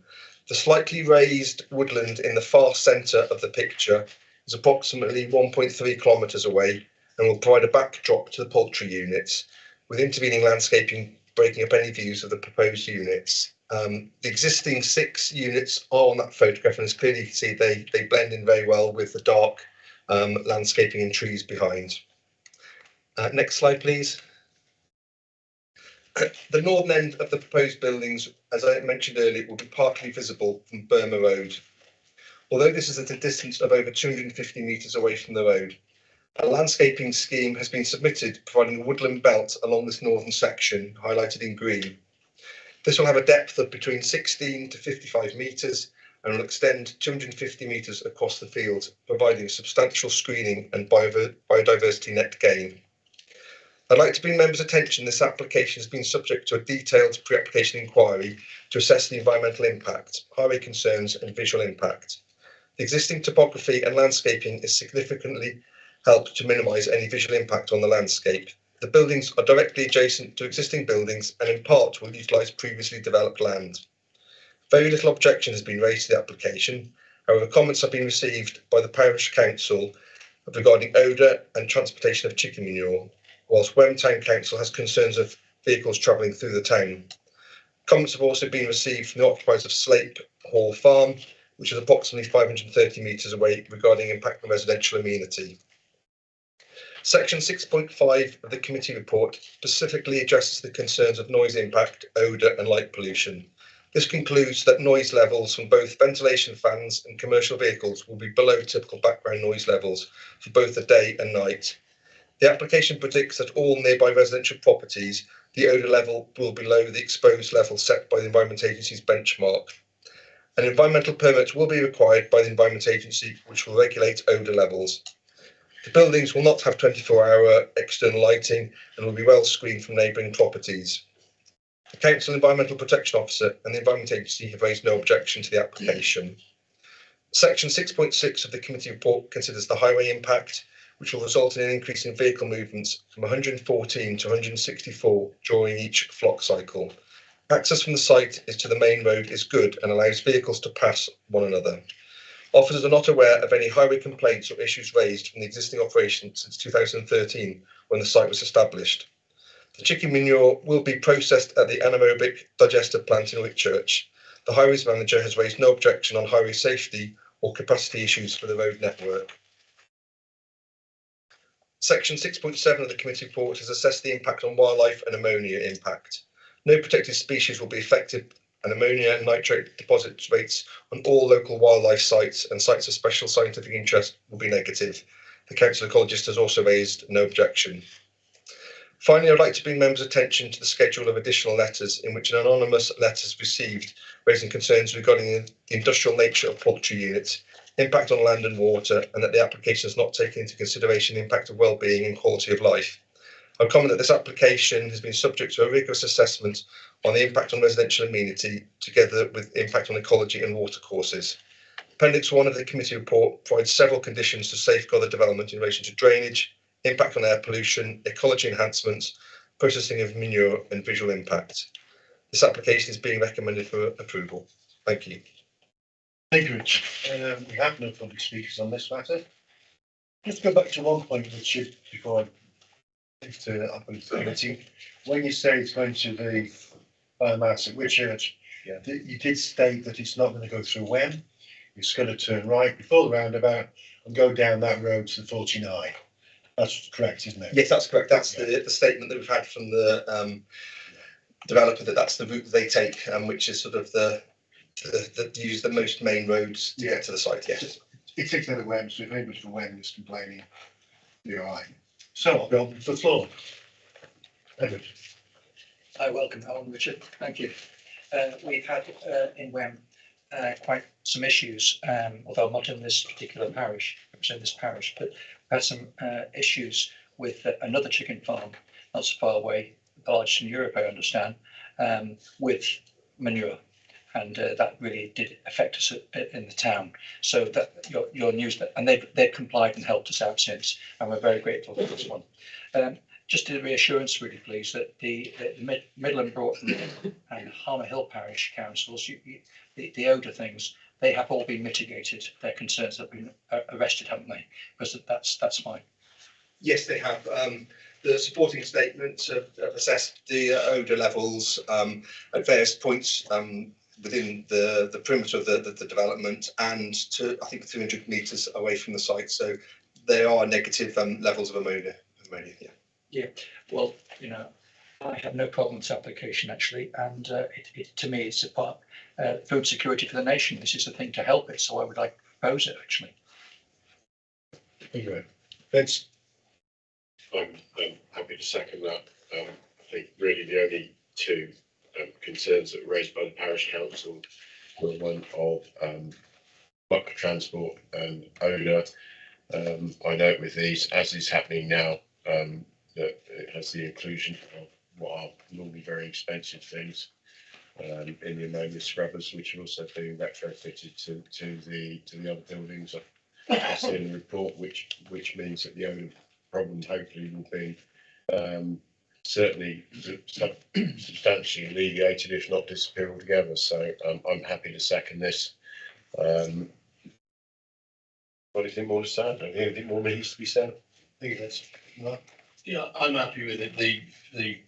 The slightly raised woodland in the far centre of the picture is approximately 1.3 kilometres away and will provide a backdrop to the poultry units, with intervening landscaping breaking up any views of the proposed units. The existing 6 units are on that photograph, and as clearly you can see, they blend in very well with the dark landscaping and trees behind. Next slide, please. The northern end of the proposed buildings, as I mentioned earlier, will be partly visible from Burma Road. Although this is at a distance of over 250 metres away from the road, a landscaping scheme has been submitted providing a woodland belt along this northern section, highlighted in green. This will have a depth of between 16 to 55 metres and will extend 250 metres across the field, providing substantial screening and biodiversity net gain. I'd like to bring members' attention this application has been subject to a detailed pre-application inquiry to assess the environmental impact, highway concerns and visual impact. The existing topography and landscaping is significantly helped to minimise any visual impact on the landscape. The buildings are directly adjacent to existing buildings and in part will utilise previously developed land. Very little objection has been raised to the application. However, comments have been received by the Parish Council regarding odour and transportation of chicken manure, whilst Wem Town Council has concerns of vehicles travelling through the town. Comments have also been received from the occupiers of Slape Hall Farm, which is approximately 530 metres away, regarding impact on residential amenity. Section 6.5 of the committee report specifically addresses the concerns of noise impact, odour and light pollution. This concludes that noise levels from both ventilation fans and commercial vehicles will be below typical background noise levels for both the day and night. The application predicts that all nearby residential properties, the odour level will be below the exposed level set by the Environment Agency's benchmark. An environmental permit will be required by the Environment Agency, which will regulate odour levels. The buildings will not have 24-hour external lighting and will be well screened from neighbouring properties. The Council Environmental Protection Officer and the Environment Agency have raised no objection to the application. Section 6.6 of the committee report considers the highway impact, which will result in an increase in vehicle movements from 114 to 164 during each flock cycle. Access from the site to the main road is good and allows vehicles to pass one another. Officers are not aware of any highway complaints or issues raised from the existing operation since 2013, when the site was established. The chicken manure will be processed at the anaerobic digester plant in Whitchurch. The highways manager has raised no objection on highway safety or capacity issues for the road network. Section 6.7 of the committee report has assessed the impact on wildlife and ammonia impact. No protected species will be affected, and ammonia and nitrate deposit rates on all local wildlife sites and sites of special scientific interest will be negative. The council ecologist has also raised no objection. Finally, I'd like to bring members' attention to the schedule of additional letters in which an anonymous letter is received raising concerns regarding the industrial nature of poultry units, impact on land and water, and that the application has not taken into consideration the impact of well-being and quality of life. I'll comment that this application has been subject to a rigorous assessment on the impact on residential amenity, together with impact on ecology and watercourses. Appendix 1 of the committee report provides several conditions to safeguard the development in relation to drainage, impact on air pollution, ecology enhancements, processing of manure and visual impact. This application is being recommended for approval. Thank you. Thank you, Richard. We have no public speakers on this matter. Just go back to one point, Richard, before I leave to open the committee. When you say it's going to the biomass at Whitchurch, you did state that it's not going to go through Wen. It's going to turn right before the roundabout and go down that road to the 49. That's correct, isn't it? Yes, that's correct. That's the statement that we've had from the developer, that's the route that they take, which is sort of the use the most main roads to get to the site. Yes, it takes out of Wen, so if anybody from Wen is complaining, you're all right. So I'll go on to the floor. Edward. I welcome that one, Richard. Thank you. We've had in Wem quite some issues, although not in this particular parish, in this parish, but we've had some issues with another chicken farm not so far away, the largest in Europe, I understand, with manure. And that really did affect us in the town. So that your news, and they've complied and helped us out since, and we're very grateful for this one. Just a reassurance, really, please, that the Midland, Broughton and Harmer Hill Parish councils, the odour things, they have all been mitigated. Their concerns have been arrested, haven't they? Because that's fine. Yes, they have. The supporting statements have assessed the odour levels at various points within the perimeter of the development, and to I think 300 metres away from the site. So there are negative levels of ammonia. Yeah. Yeah. Well, I have no problem with this application actually, and to me it's about food security for the nation. This is a thing to help it, so I would like to propose it actually. Thank you. Vince. I'm happy to second that. I think really the only two concerns that were raised by the parish council were one of muck transport and odour. I note with these, as is happening now, that it has the inclusion of what are normally very expensive things in the ammonia scrubbers, which are also being retrofitted to the other buildings. I've seen a report which means that the odour problem hopefully will be certainly substantially alleviated, if not disappear altogether. So I'm happy to second this. Anything more to say? Anything more needs to be said? I think that's no. Yeah, I'm happy with it. The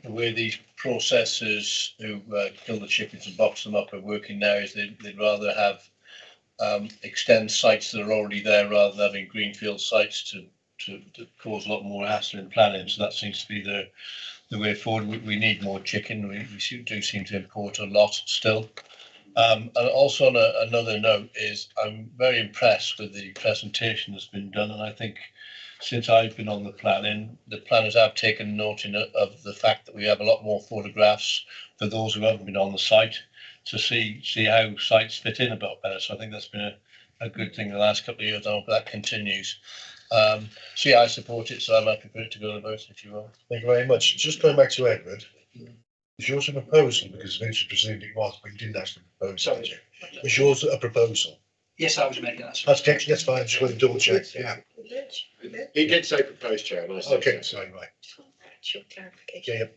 way these processors who kill the chickens and box them up are working now is they'd rather have extend sites that are already there rather than having greenfield sites to cause a lot more hassle in planning. So that seems to be the way forward. We need more chicken. We do seem to import a lot still. And also on another note is I'm very impressed with the presentation that's been done, and I think since I've been on the planners have taken note of the fact that we have a lot more photographs for those who haven't been on the site to see how sites fit in a bit better. So I think that's been a good thing the last couple of years. I hope that continues. So yeah, I support it, so I'm happy for it to go to vote if you will. Thank you very much. Just going back to Edward, is yours a proposal? Because Vince presumed it was, but you didn't actually propose. Sorry. Did you? Was yours a proposal? Yes, I was making that. That's okay, that's fine. Just going to double check. Yeah. He did say proposed, Chair, and I said Okay, so. sorry, right. Short clarification.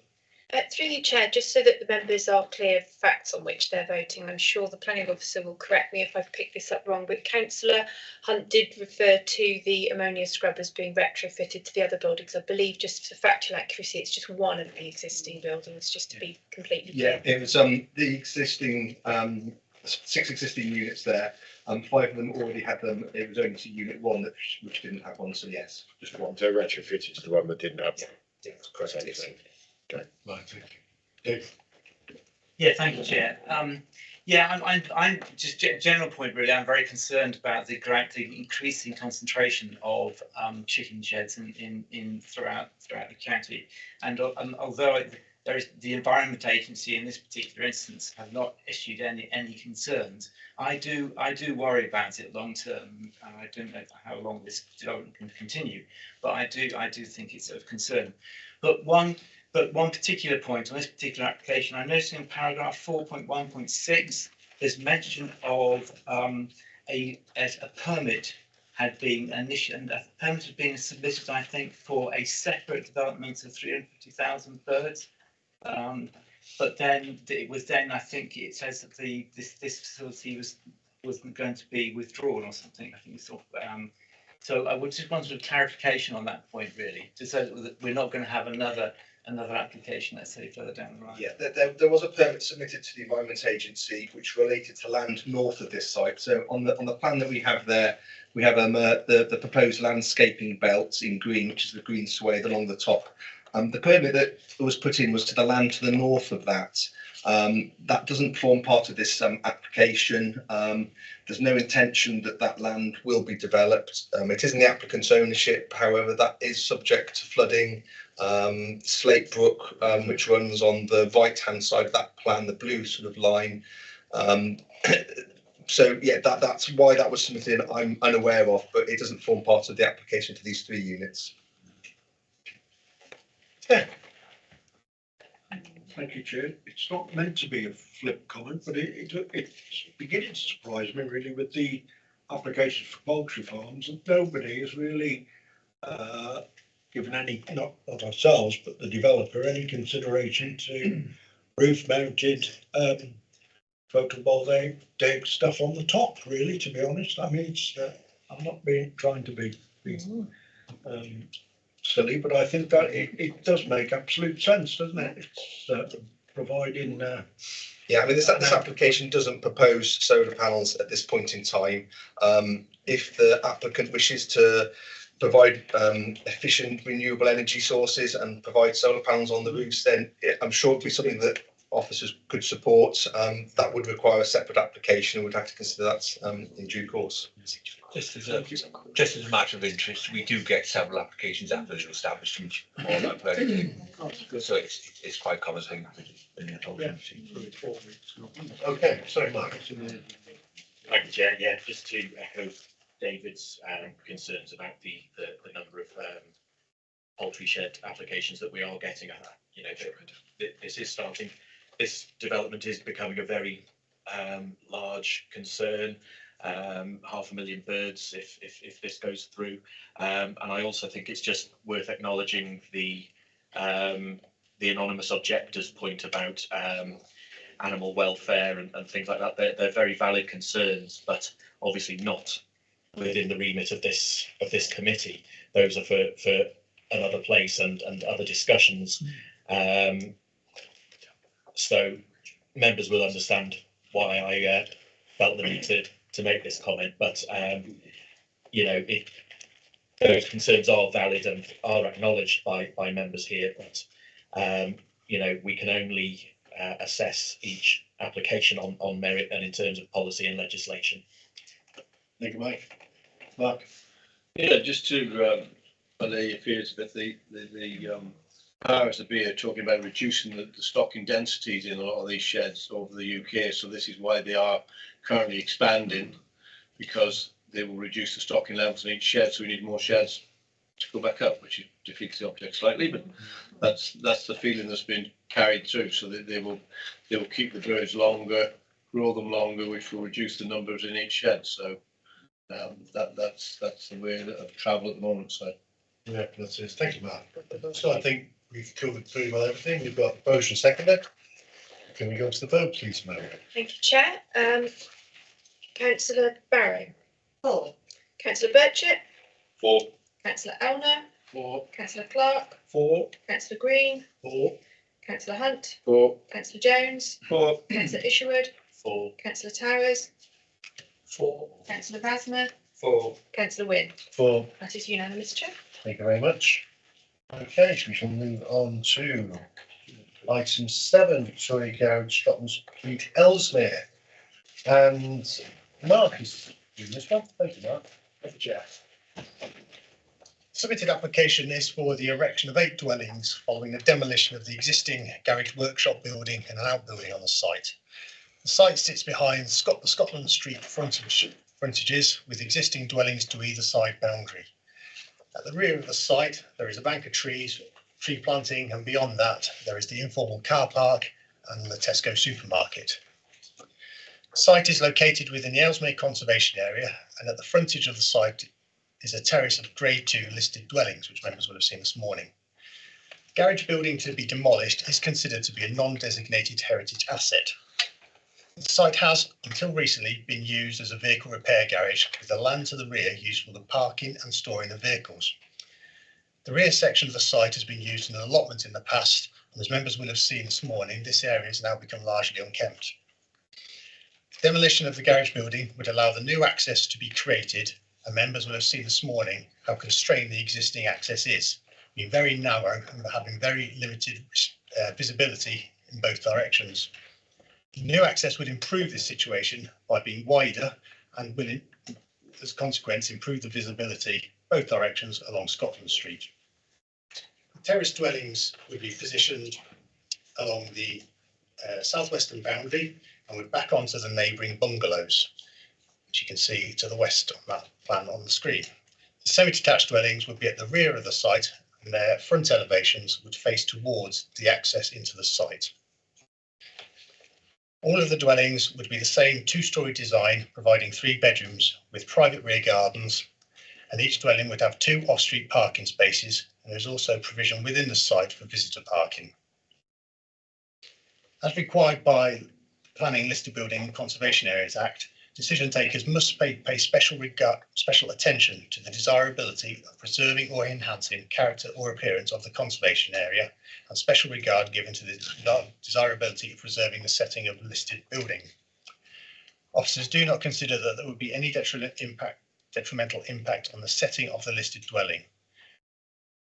Yeah, Through you, Chair, just so that the members are clear of facts on which they're voting, I'm sure the planning officer will correct me if I've picked this up wrong, but Councillor Hunt did refer to the ammonia scrubbers being retrofitted to the other buildings. I believe, just for factual accuracy, it's just one of the existing buildings, just to be completely clear. Yeah, it was the existing 6 existing units there. 5 of them already had them. It was only to unit 1 that which didn't have one. So yes, just one. So retrofitted to the one that didn't have. Yeah, Correct. Okay. right, thank you. Dave? Yeah, thank you, Chair. Yeah, I'm just general point really. I'm very concerned about the increasing concentration of chicken sheds in throughout the county, and although there is the Environment Agency in this particular instance have not issued any concerns, I do worry about it long term. I don't know how long this development can continue, but I do think it's of concern. But one particular point on this particular application, I noticed in paragraph 4.1.6, there's mention of a permit had been initiated. A permit had been submitted, I think, for a separate development of 350,000 birds. But then I think it says that this facility wasn't going to be withdrawn or something. I think it's sort of, so I would just wanted a clarification on that point, really, to say that we're not going to have another application, let's say, further down the line. Yeah, there was a permit submitted to the Environment Agency which related to land north of this site. So on the plan that we have there, we have the proposed landscaping belts in green, which is the green swathe along the top. The permit that was put in was to the land to the north of that. That doesn't form part of this application. There's no intention that land will be developed. It is in the applicant's ownership. However, that is subject to flooding. Slate Brook, which runs on the right-hand side of that plan, the blue sort of line. So yeah, that's why that was submitted. I'm unaware of, but it doesn't form part of the application to these 3 units. Yeah. Thank you, Chair. It's not meant to be a flip comment, but it's beginning to surprise me really with the applications for poultry farms, and nobody has really given any, not ourselves, but the developer, any consideration to roof-mounted photovoltaic stuff on the top. Really, to be honest, I mean, it's I'm not trying to be silly, but I think that it does make absolute sense, doesn't it? It's providing. Yeah, I mean, this application doesn't propose solar panels at this point in time. If the applicant wishes to provide efficient renewable energy sources and provide solar panels on the roofs, then I'm sure it'd be something that officers could support. That would require a separate application, and we'd have to consider that in due course. Just as a matter of interest, we do get several applications after the establishment for that very so it's quite a common thing. Okay, sorry, Mark. Thank you, Chair. Yeah, just to echo David's concerns about the number of poultry shed applications that we are getting. You know, this is starting. This development is becoming a very large concern. 500,000 birds if this goes through, and I also think it's just worth acknowledging the anonymous objector's point about animal welfare and things like that. They're very valid concerns, but obviously not within the remit of this committee. Those are for another place and other discussions. So members will understand why I felt the need to make this comment, but you know, those concerns are valid and are acknowledged by members here, but you know, we can only assess each application on merit and in terms of policy and legislation. Thank you, Mike. Mark. Yeah, just to allay your fears with the powers that be are talking about reducing the stocking densities in a lot of these sheds over the UK. So this is why they are currently expanding, because they will reduce the stocking levels in each shed, so we need more sheds to go back up, which defeats the object slightly, but that's the feeling that's been carried through. So that they will keep the birds longer, grow them longer, which will reduce the numbers in each shed. So that's the way of travel at the moment. So Yeah, that's it. Thank you, Mark. So I think we've covered pretty well everything. We've got motion seconded. Can we go to the vote, please, Mary? Thank you, Chair. Councillor Barrow. For. Councillor Birchett. 4. Councillor Elner. 4. Councillor Clark. 4. Councillor Green. 4. Councillor Hunt. 4. Councillor Jones. 4. Councillor Isherwood. 4. Councillor Towers. 4. Councillor Basma. 4. Councillor Wynne. 4. That is unanimous, Chair. Thank you very much. Okay, so we shall move on to item 7, Victoria Garage, Scotland Street, Ellesmere. And Mark is doing this one. Thank you, Mark. Thank you, Chair. Submitted application is for the erection of 8 dwellings following the demolition of the existing garage workshop building and an outbuilding on the site. The site sits behind the Scotland Street frontages with existing dwellings to either side boundary. At the rear of the site, there is a bank of trees, tree planting, and beyond that, there is the informal car park and the Tesco supermarket. The site is located within the Ellesmere Conservation Area, and at the frontage of the site is a terrace of Grade 2 listed dwellings, which members will have seen this morning. The garage building to be demolished is considered to be a non-designated heritage asset. The site has, until recently, been used as a vehicle repair garage, with the land to the rear used for the parking and storing of vehicles. The rear section of the site has been used in an allotment in the past, and as members will have seen this morning, this area has now become largely unkempt. Demolition of the garage building would allow the new access to be created, and members will have seen this morning how constrained the existing access is, being very narrow and having very limited visibility in both directions. The new access would improve this situation by being wider and will, as a consequence, improve the visibility both directions along Scotland Street. The terrace dwellings would be positioned along the southwestern boundary and would back onto the neighbouring bungalows, which you can see to the west on that plan on the screen. The semi-detached dwellings would be at the rear of the site, and their front elevations would face towards the access into the site. All of the dwellings would be the same 2-storey design, providing 3 bedrooms with private rear gardens, and each dwelling would have 2 off-street parking spaces, and there is also provision within the site for visitor parking. As required by the Planning, Listed Building and Conservation Areas Act, decision takers must pay special attention to the desirability of preserving or enhancing character or appearance of the conservation area, and special regard given to the desirability of preserving the setting of the listed building. Officers do not consider that there would be any detrimental impact on the setting of the listed dwelling.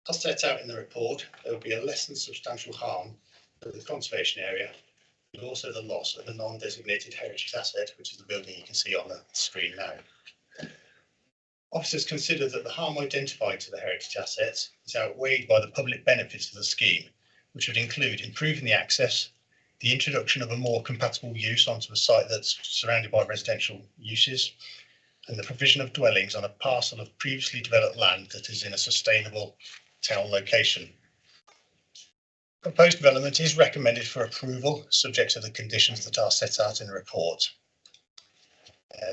As set out in the report, there would be a less than substantial harm to the conservation area, but also the loss of the non-designated heritage asset, which is the building you can see on the screen now. Officers consider that the harm identified to the heritage assets is outweighed by the public benefits of the scheme, which would include improving the access, the introduction of a more compatible use onto a site that's surrounded by residential uses, and the provision of dwellings on a parcel of previously developed land that is in a sustainable town location. Proposed development is recommended for approval, subject to the conditions that are set out in the report.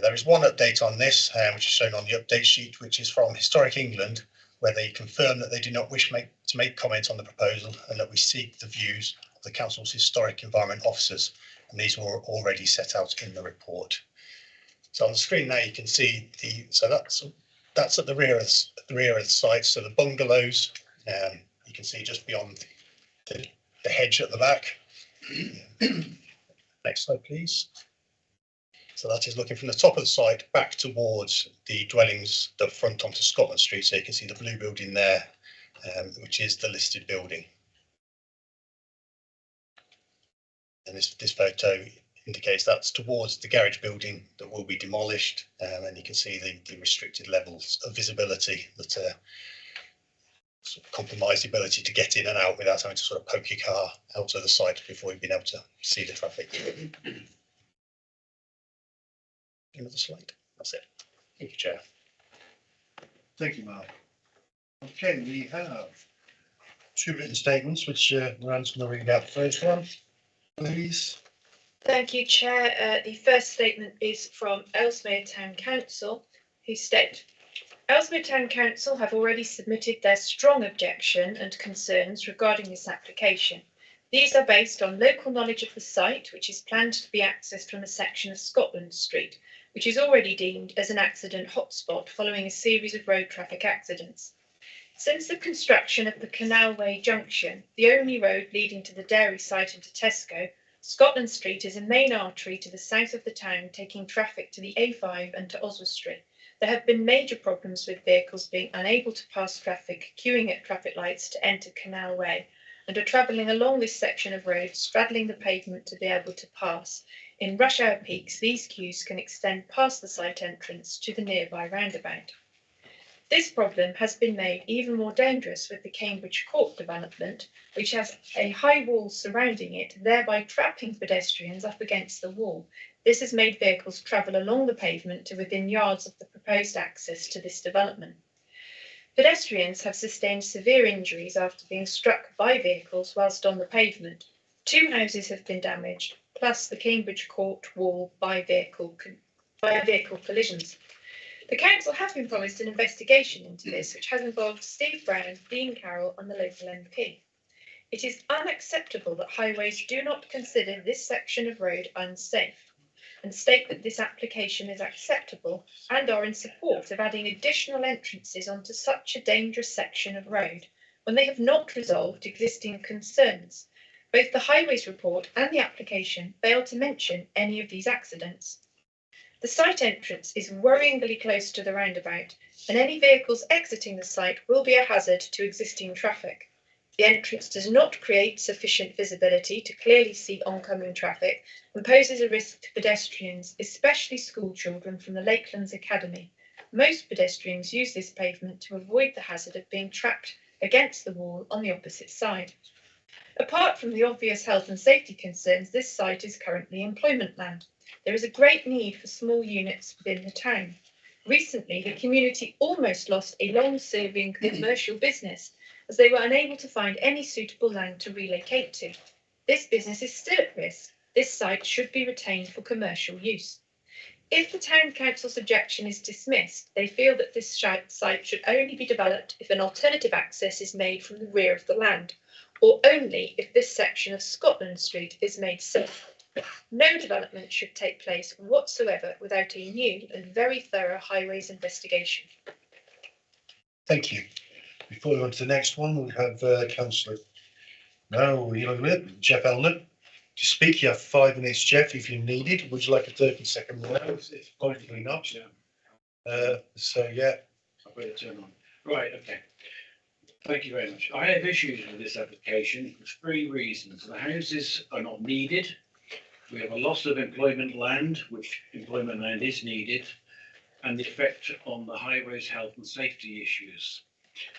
There is one update on this, which is shown on the update sheet, which is from Historic England, where they confirm that they do not wish to make comment on the proposal and that we seek the views of the Council's Historic Environment officers, and these were already set out in the report. So on the screen now you can see that's at the rear of the site. So the bungalows, you can see just beyond the hedge at the back. Next slide, please. So that is looking from the top of the site back towards the dwellings that front onto Scotland Street. So you can see the blue building there, which is the listed building. And this photo indicates that's towards the garage building that will be demolished, and you can see the restricted levels of visibility that sort of compromise the ability to get in and out without having to sort of poke your car out of the site before you've been able to see the traffic. Another slide. That's it. Thank you, Chair. Thank you, Mark. Okay, we have two written statements, which Moran's going to read out the first one, please. Thank you, Chair. The first statement is from Ellesmere Town Council, who state, Ellesmere Town Council have already submitted their strong objection and concerns regarding this application. These are based on local knowledge of the site, which is planned to be accessed from a section of Scotland Street, which is already deemed as an accident hotspot following a series of road traffic accidents. Since the construction of the Canalway Junction, the only road leading to the dairy site and to Tesco, Scotland Street is a main artery to the south of the town, taking traffic to the A5 and to Oswestry. There have been major problems with vehicles being unable to pass traffic, queuing at traffic lights to enter Canalway, and are travelling along this section of road, straddling the pavement to be able to pass. In rush hour peaks, these queues can extend past the site entrance to the nearby roundabout. This problem has been made even more dangerous with the Cambridge Court development, which has a high wall surrounding it, thereby trapping pedestrians up against the wall. This has made vehicles travel along the pavement to within yards of the proposed access to this development. Pedestrians have sustained severe injuries after being struck by vehicles whilst on the pavement. 2 houses have been damaged, plus the Cambridge Court wall by vehicle collisions. The council have been promised an investigation into this, which has involved Steve Brown, Dean Carroll and the local MP. It is unacceptable that highways do not consider this section of road unsafe, and state that this application is acceptable and are in support of adding additional entrances onto such a dangerous section of road when they have not resolved existing concerns. Both the highways report and the application fail to mention any of these accidents. The site entrance is worryingly close to the roundabout, and any vehicles exiting the site will be a hazard to existing traffic. The entrance does not create sufficient visibility to clearly see oncoming traffic and poses a risk to pedestrians, especially school children from the Lakelands Academy. Most pedestrians use this pavement to avoid the hazard of being trapped against the wall on the opposite side. Apart from the obvious health and safety concerns, this site is currently employment land. There is a great need for small units within the town. Recently, the community almost lost a long-serving commercial business as they were unable to find any suitable land to relocate to. This business is still at risk. This site should be retained for commercial use. If the town council's objection is dismissed, they feel that this site should only be developed if an alternative access is made from the rear of the land, or only if this section of Scotland Street is made safe. No development should take place whatsoever without a new and very thorough highways investigation. Thank you. Before we go on to the next one, we have Councillor Jeff Elner. To speak, you have 5 minutes, Jeff, if you needed. Would you like a 30-second warning? Hopefully not. So, yeah. I'll put it turn on. Right, okay. Thank you very much. I have issues with this application for 3 reasons. The houses are not needed. We have a loss of employment land, which employment land is needed, and the effect on the highways, health and safety issues.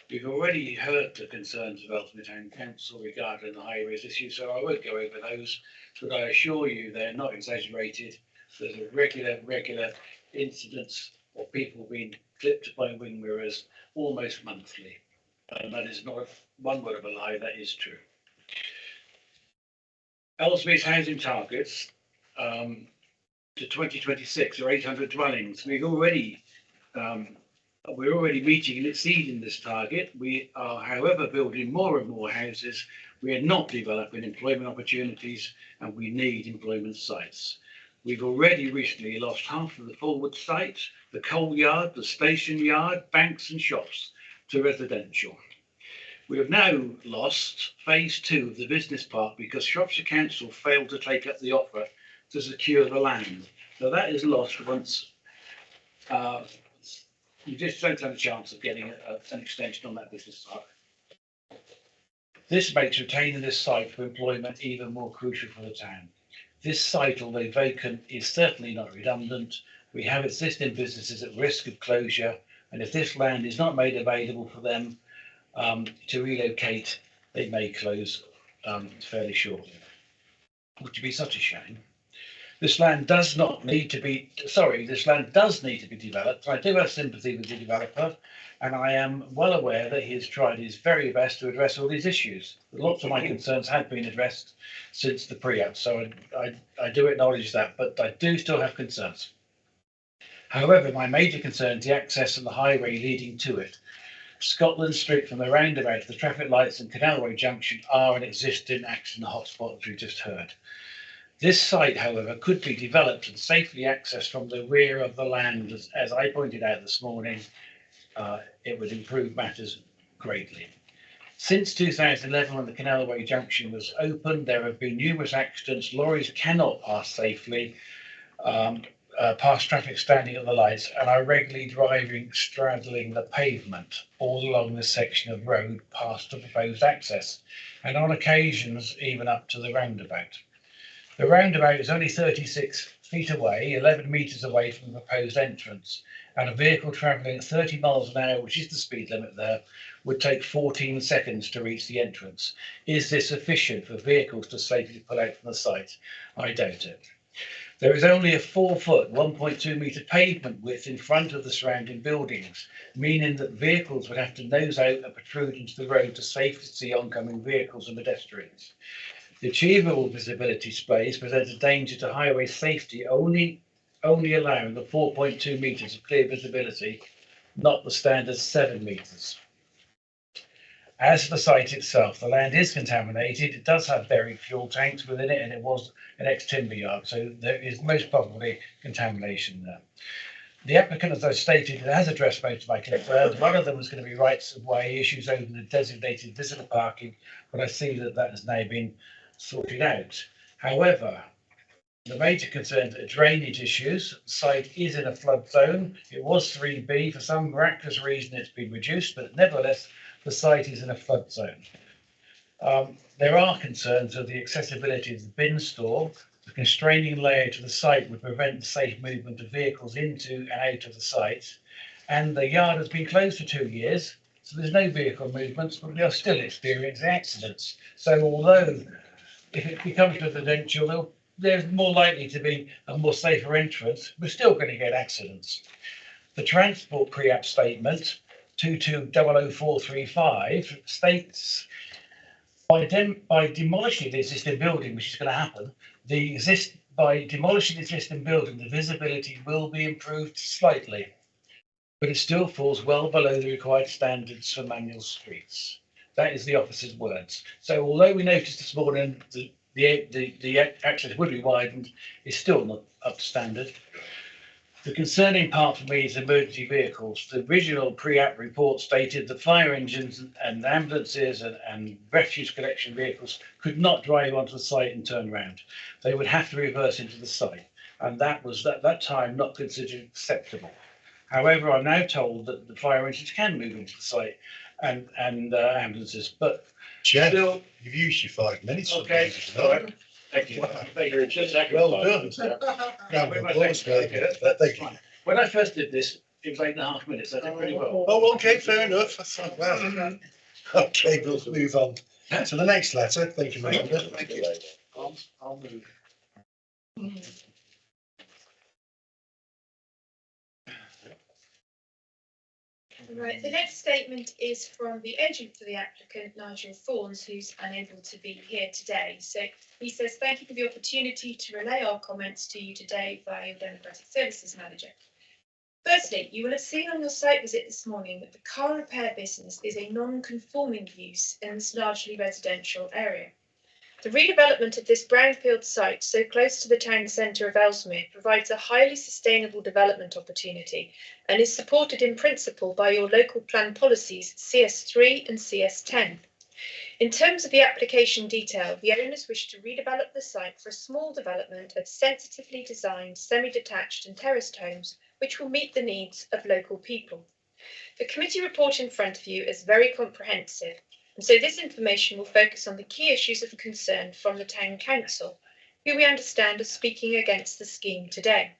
We've already heard the concerns of Ellesmere Town Council regarding the highways issue, so I won't go over those, but I assure you they're not exaggerated. There's a regular incidents of people being clipped by wing mirrors almost monthly. And that is not one word of a lie, that is true. Ellesmere's housing targets to 2026 are 800 dwellings. We're already meeting and exceeding this target. We are, however, building more and more houses. We are not developing employment opportunities, and we need employment sites. We've already recently lost half of the Forward site, the coal yard, the station yard, banks and shops to residential. We have now lost phase 2 of the business park because Shropshire Council failed to take up the offer to secure the land. So that is lost once you just don't have a chance of getting an extension on that business park. This makes retaining this site for employment even more crucial for the town. This site, although vacant, is certainly not redundant. We have existing businesses at risk of closure, and if this land is not made available for them to relocate, they may close fairly shortly, which would be such a shame. This land does not need to be, sorry, this land does need to be developed. I do have sympathy with the developer, and I am well aware that he has tried his very best to address all these issues. Lots of my concerns have been addressed since the pre-app, so I do acknowledge that, but I do still have concerns. However, my major concern is the access and the highway leading to it. Scotland Street from the roundabout to the traffic lights and Canalway Junction are an existing accident hotspot, as we just heard. This site, however, could be developed and safely accessed from the rear of the land. As I pointed out this morning, it would improve matters greatly. Since 2011, when the Canalway Junction was opened, there have been numerous accidents. Lorries cannot pass safely, past traffic standing at the lights, and are regularly driving, straddling the pavement all along this section of road past the proposed access, and on occasions even up to the roundabout. The roundabout is only 36 feet away, 11 metres away from the proposed entrance, and a vehicle travelling at 30 miles an hour, which is the speed limit there, would take 14 seconds to reach the entrance. Is this sufficient for vehicles to safely pull out from the site? I doubt it. There is only a 4-foot, 1.2 metre pavement width in front of the surrounding buildings, meaning that vehicles would have to nose out and protrude into the road to safely see oncoming vehicles and pedestrians. The achievable visibility displays present a danger to highway safety, only allowing the 4.2 metres of clear visibility, not the standard 7 metres. As for the site itself, the land is contaminated. It does have buried fuel tanks within it, and it was an ex-timber yard, so there is most probably contamination there. The applicant, as I stated, has addressed most of my concerns. One of them was going to be rights of way, issues over the designated visitor parking, but I see that that has now been sorted out. However, the major concerns are drainage issues. The site is in a flood zone. It was 3B. For some miraculous reason, it's been reduced, but nevertheless, the site is in a flood zone. There are concerns of the accessibility of the bin store. The constraining layout of the site would prevent the safe movement of vehicles into and out of the site. And the yard has been closed for 2 years, so there's no vehicle movements, but we are still experiencing accidents. So although if it becomes residential, there's more likely to be a more safer entrance, we're still going to get accidents. The transport pre-app statement 22000435 states by demolishing the existing building, which is going to happen, by demolishing the existing building, the visibility will be improved slightly, but it still falls well below the required standards for manual streets. That is the officer's words. So although we noticed this morning the access would be widened, it's still not up to standard. The concerning part for me is emergency vehicles. The original pre-app report stated that fire engines and ambulances and refuse collection vehicles could not drive onto the site and turn around. They would have to reverse into the site, and that was at that time not considered acceptable. However, I'm now told that the fire engines can move into the site and ambulances, but Chair, still, you've used your 5 minutes. okay. All right. Thank you. Thank you. Well done. Round of applause, thank you. When I first did this, it was 8.5 minutes. I did pretty well. Oh, okay, fair enough. That's not bad. Okay, we'll move on to the next letter. Thank you, Member. Thank you. I'll move. Right, the next statement is from the agent for the applicant, Nigel Thorns, who's unable to be here today. So he says, thank you for the opportunity to relay our comments to you today via your Democratic Services Manager. Firstly, you will have seen on your site visit this morning that the car repair business is a non-conforming use in this largely residential area. The redevelopment of this brownfield site so close to the town centre of Ellesmere provides a highly sustainable development opportunity and is supported in principle by your local plan policies CS3 and CS10. In terms of the application detail, the owners wish to redevelop the site for a small development of sensitively designed semi-detached and terraced homes which will meet the needs of local people. The committee report in front of you is very comprehensive, and so this information will focus on the key issues of concern from the Town Council, who we understand are speaking against the scheme today.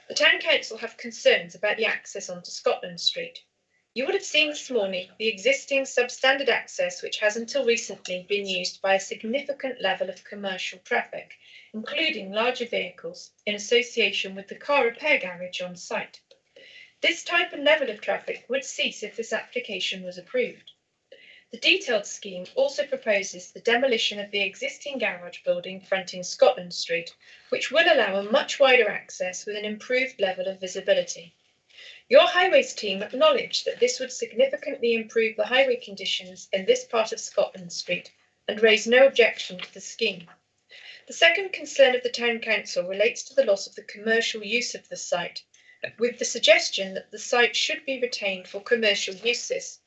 The Town Council have concerns about the access onto Scotland Street. You would have seen this morning the existing substandard access which has until recently been used by a significant level of commercial traffic, including larger vehicles, in association with the car repair garage on site. This type and level of traffic would cease if this application was approved. The detailed scheme also proposes the demolition of the existing garage building fronting Scotland Street, which will allow a much wider access with an improved level of visibility. Your highways team acknowledged that this would significantly improve the highway conditions in this part of Scotland Street and raised no objection to the scheme. The second concern of the Town Council relates to the loss of the commercial use of the site, with the suggestion that the site should be retained for commercial uses.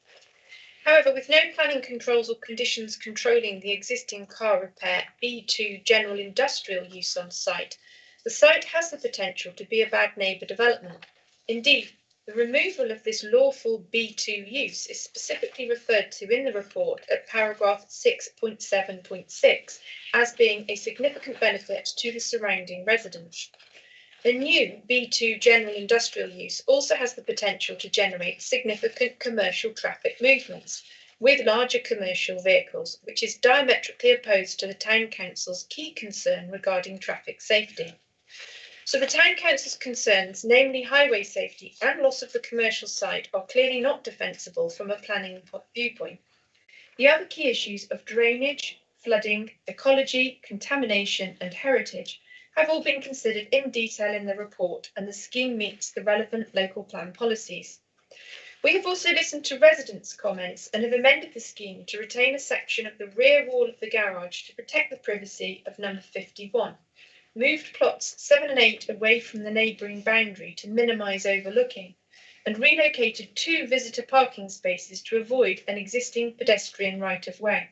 However, with no planning controls or conditions controlling the existing car repair B2 general industrial use on site, the site has the potential to be a bad neighbour development. Indeed, the removal of this lawful B2 use is specifically referred to in the report at paragraph 6.7.6 as being a significant benefit to the surrounding residents. The new B2 general industrial use also has the potential to generate significant commercial traffic movements with larger commercial vehicles, which is diametrically opposed to the Town Council's key concern regarding traffic safety. So the Town Council's concerns, namely highway safety and loss of the commercial site, are clearly not defensible from a planning viewpoint. The other key issues of drainage, flooding, ecology, contamination and heritage have all been considered in detail in the report, and the scheme meets the relevant local plan policies. We have also listened to residents' comments and have amended the scheme to retain a section of the rear wall of the garage to protect the privacy of number 51, moved plots 7 and 8 away from the neighbouring boundary to minimise overlooking, and relocated 2 visitor parking spaces to avoid an existing pedestrian right-of-way.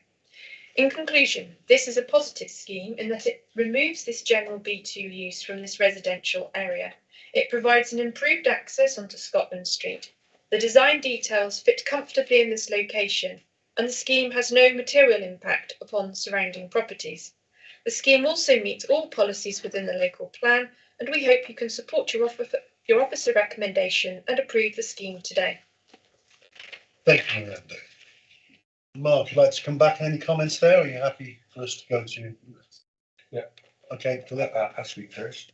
In conclusion, this is a positive scheme in that it removes this general B2 use from this residential area. It provides an improved access onto Scotland Street. The design details fit comfortably in this location, and the scheme has no material impact upon surrounding properties. The scheme also meets all policies within the local plan, and we hope you can support your officer recommendation and approve the scheme today. Thank you, Miranda. Mark, would you like to come back? Any comments there? Are you happy for us to go to? Yeah. Okay, Philip. I'll speak first.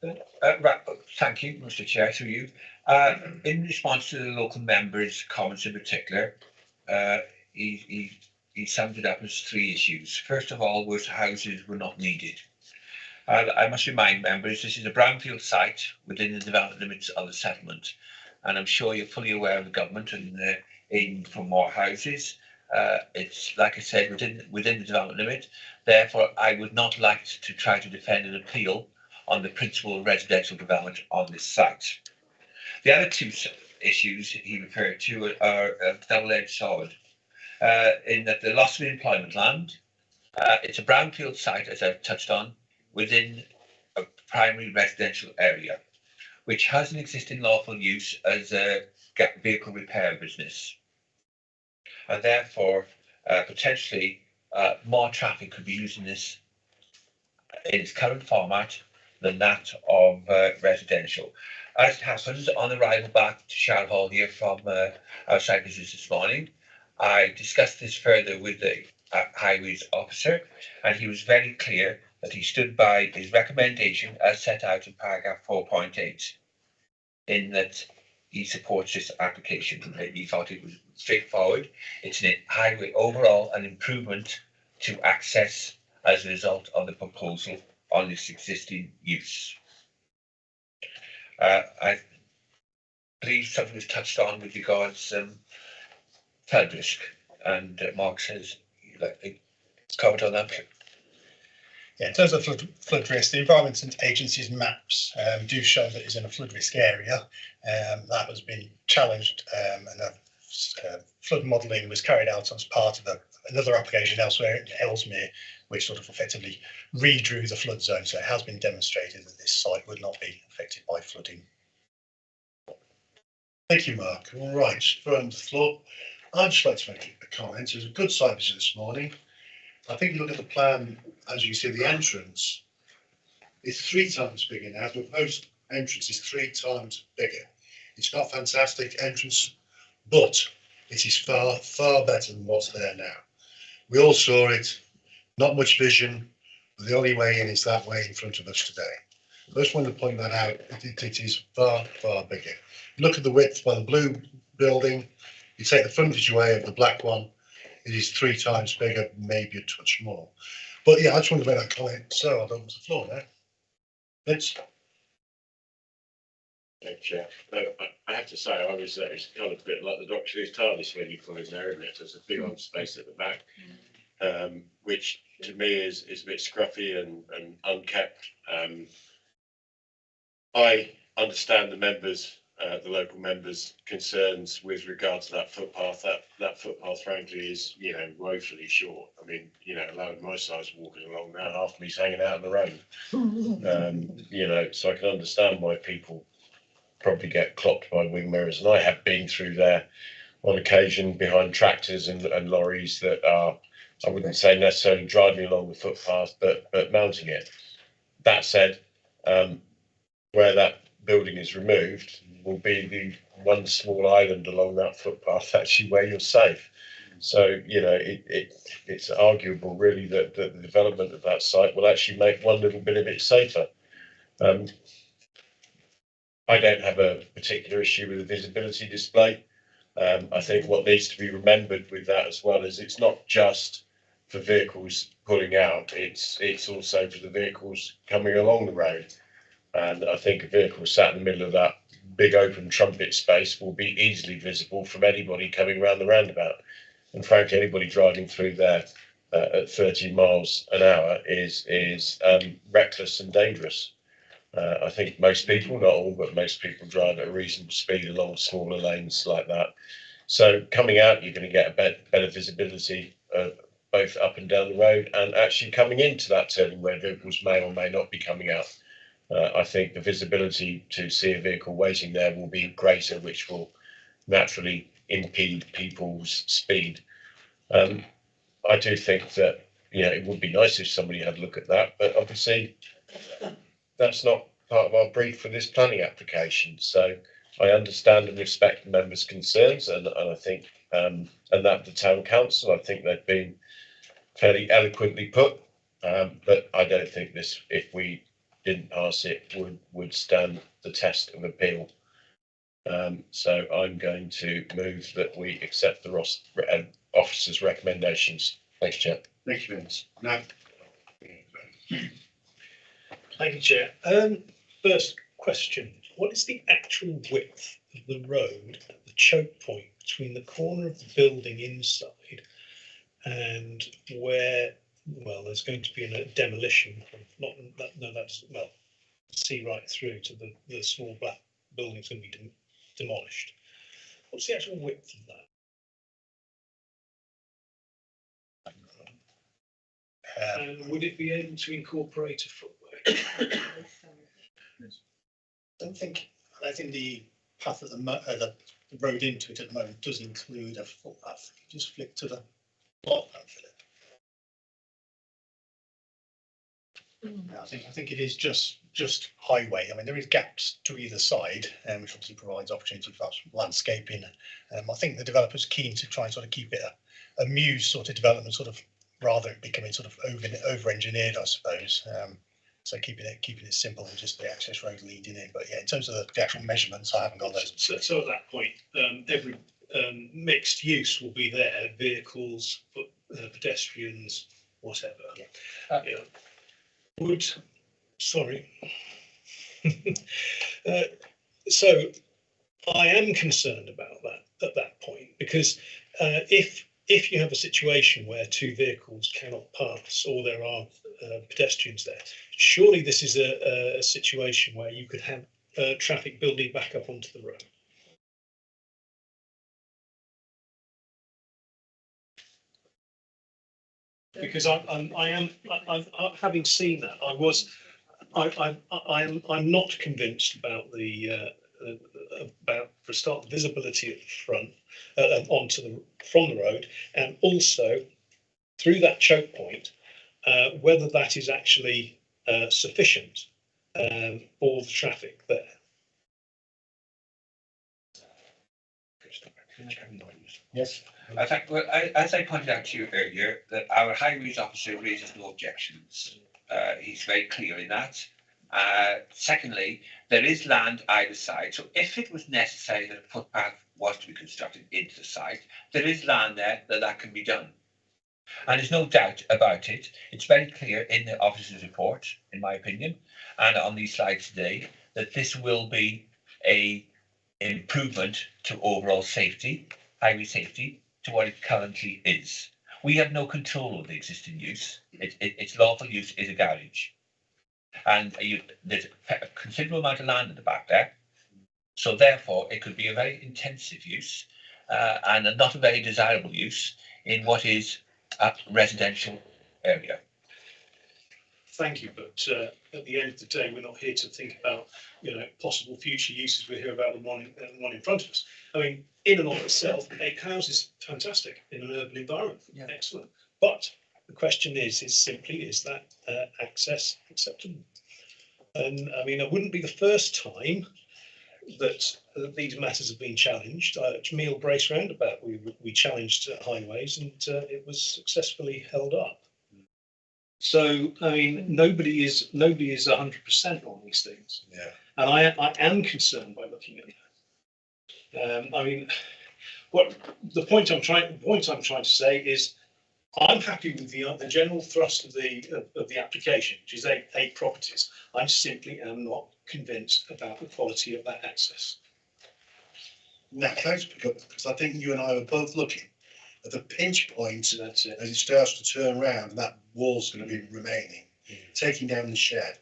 Thank you, Mr. Chair, through you. In response to the local member's comments in particular, he summed it up as 3 issues. First of all, was houses were not needed. I must remind members, this is a brownfield site within the development limits of the settlement, and I'm sure you're fully aware of the government and the aim for more houses. It's, like I said, within the development limit. Therefore, I would not like to try to defend an appeal on the principal residential development on this site. The other 2 issues he referred to are double-edged sword, in that the loss of employment land, it's a brownfield site, as I've touched on, within a primary residential area, which has an existing lawful use as a vehicle repair business. And therefore, potentially, more traffic could be using this in its current format than that of residential. As it happened, on arrival back to Shirehall here from our site visits this morning, I discussed this further with the highways officer, and he was very clear that he stood by his recommendation as set out in paragraph 4.8, in that he supports this application. He thought it was straightforward. It's a highway overall, an improvement to access as a result of the proposal on this existing use. I believe something was touched on with regards flood risk, and Mark says you'd like to comment on that. Yeah, in terms of flood risk, the Environment Agency's maps do show that it's in a flood risk area. That has been challenged, and flood modelling was carried out as part of another application elsewhere in Ellesmere, which sort of effectively redrew the flood zone. So it has been demonstrated that this site would not be affected by flooding. Thank you, Mark. All right, from the floor, I'd just like to make a comment. It was a good site visit this morning. I think you look at the plan, as you see, the entrance is 3 times bigger now. The proposed entrance is 3 times bigger. It's got fantastic entrance but it is far, far better than what's there now. We all saw it, not much vision, but the only way in is that way in front of us today. I just wanted to point that out. It is far, far bigger. Look at the width by the blue building, you take the frontage away of the black one, it is 3 times bigger, maybe a touch more. But yeah, I just wanted to make that comment. So I'll open the floor now. Vince? Thanks, yeah. I have to say, it's kind of a bit like the Doctor's TARDIS when you put in there, isn't it? There's a big old space at the back, which to me is a bit scruffy and unkept. I understand the local members' concerns with regard to that footpath. That footpath, frankly, is, woefully short. I mean, allowing my size walking along now, half me's hanging out on the road. So I can understand why people probably get clocked by wing mirrors, and I have been through there on occasion behind tractors and lorries that are, I wouldn't say necessarily driving along the footpath, but mounting it. That said, where that building is removed will be the one small island along that footpath actually where you're safe. So, it's arguable really that the development of that site will actually make one little bit of it safer. I don't have a particular issue with the visibility display. I think what needs to be remembered with that as well is it's not just for vehicles pulling out, it's also for the vehicles coming along the road. And I think a vehicle sat in the middle of that big open trumpet space will be easily visible from anybody coming around the roundabout. And frankly, anybody driving through there at 30 miles an hour is reckless and dangerous. I think most people, not all, but most people drive at a reasonable speed along smaller lanes like that. So coming out, you're going to get a better visibility both up and down the road, and actually coming into that turning where vehicles may or may not be coming out. I think the visibility to see a vehicle waiting there will be greater, which will naturally impede people's speed. I do think that, it would be nice if somebody had a look at that, but obviously that's not part of our brief for this planning application. So I understand and respect the members' concerns, and I think, and that the town council, I think they've been fairly eloquently put, but I don't think this, if we didn't pass it, would stand the test of appeal. So I'm going to move that we accept the officer's recommendations. Thanks, Chair. Thank you, Vince. Now. Thank you, Chair. First question, what is the actual width of the road at the choke point between the corner of the building inside and where, well, there's going to be a demolition of, see right through to the small black building's going to be demolished. What's the actual width of that? And would it be able to incorporate a footway? I think the path at the road into it at the moment does include a footpath. Just flick to the bottom of it. I think it is just highway. I mean, there is gaps to either side, which obviously provides opportunity for landscaping. I think the developer's keen to try and sort of keep it a muse sort of development, sort of rather than becoming sort of over engineered, I suppose. So keeping it simple and just the access road leading in. But yeah, in terms of the actual measurements, I haven't got those. So at that point, every mixed use will be there: vehicles, pedestrians, whatever. Yeah. Sorry. So I am concerned about that at that point, because if you have a situation where two vehicles cannot pass or there are pedestrians there, surely this is a situation where you could have traffic building back up onto the road. Because I am having seen that, I'm not convinced about the for a start, visibility at the front from the road, and also through that choke point, whether that is actually sufficient for the traffic there. Yes. As I pointed out to you earlier, that our highways officer raises no objections. He's very clear in that. Secondly, there is land either side, so if it was necessary that a footpath was to be constructed into the site, there is land there that can be done. And there's no doubt about it. It's very clear in the officer's report, in my opinion, and on these slides today, that this will be an improvement to overall safety, highway safety, to what it currently is. We have no control of the existing use. Its lawful use is a garage. And there's a considerable amount of land in the back there. So therefore, it could be a very intensive use and not a very desirable use in what is a residential area. Thank you, but at the end of the day, we're not here to think about, possible future uses. We're here about the one in front of us. I mean, in and of itself, a house is fantastic in an urban environment. Yeah. Excellent. But the question is that access acceptable? And I mean, it wouldn't be the first time that these matters have been challenged. Meal Brace Roundabout, we challenged highways, and it was successfully held up. So I mean, nobody is 100% on these things. Yeah. And I am concerned by looking at that. I mean, the point I'm trying to say is, I'm happy with the general thrust of the application, which is eight properties. I simply am not convinced about the quality of that access. Now, can I just pick up, because I think you and I were both looking at the pinch point as it starts to turn around, and that wall's going to be remaining, taking down the shed.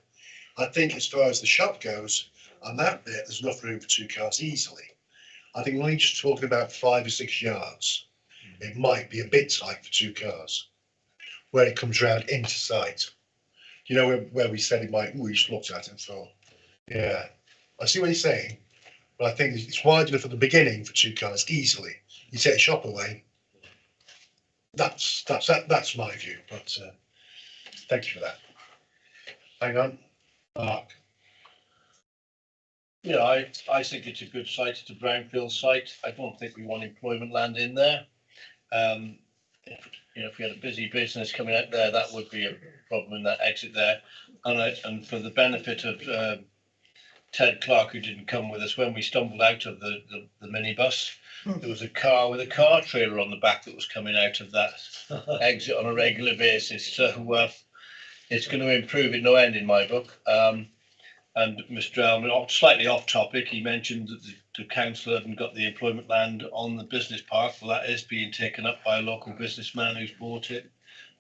I think as far as the shop goes, on that bit, there's enough room for 2 cars easily. I think we're only just talking about 5 or 6 yards. It might be a bit tight for 2 cars where it comes round into sight. You know, where we said it might, we just looked at it and thought, yeah, I see what you're saying, but I think it's wide enough at the beginning for 2 cars easily. You take the shop away. That's my view, but thank you for that. Hang on, Mark. Yeah, I think it's a good site. It's a brownfield site. I don't think we want employment land in there. If we had a busy business coming out there, that would be a problem in that exit there. And for the benefit of Ted Clark, who didn't come with us, when we stumbled out of the minibus, there was a car with a car trailer on the back that was coming out of that exit on a regular basis. So it's going to improve it no end in my book. And Mr. Elman, slightly off topic, he mentioned that the council hadn't got the employment land on the business park. Well, that is being taken up by a local businessman who's bought it,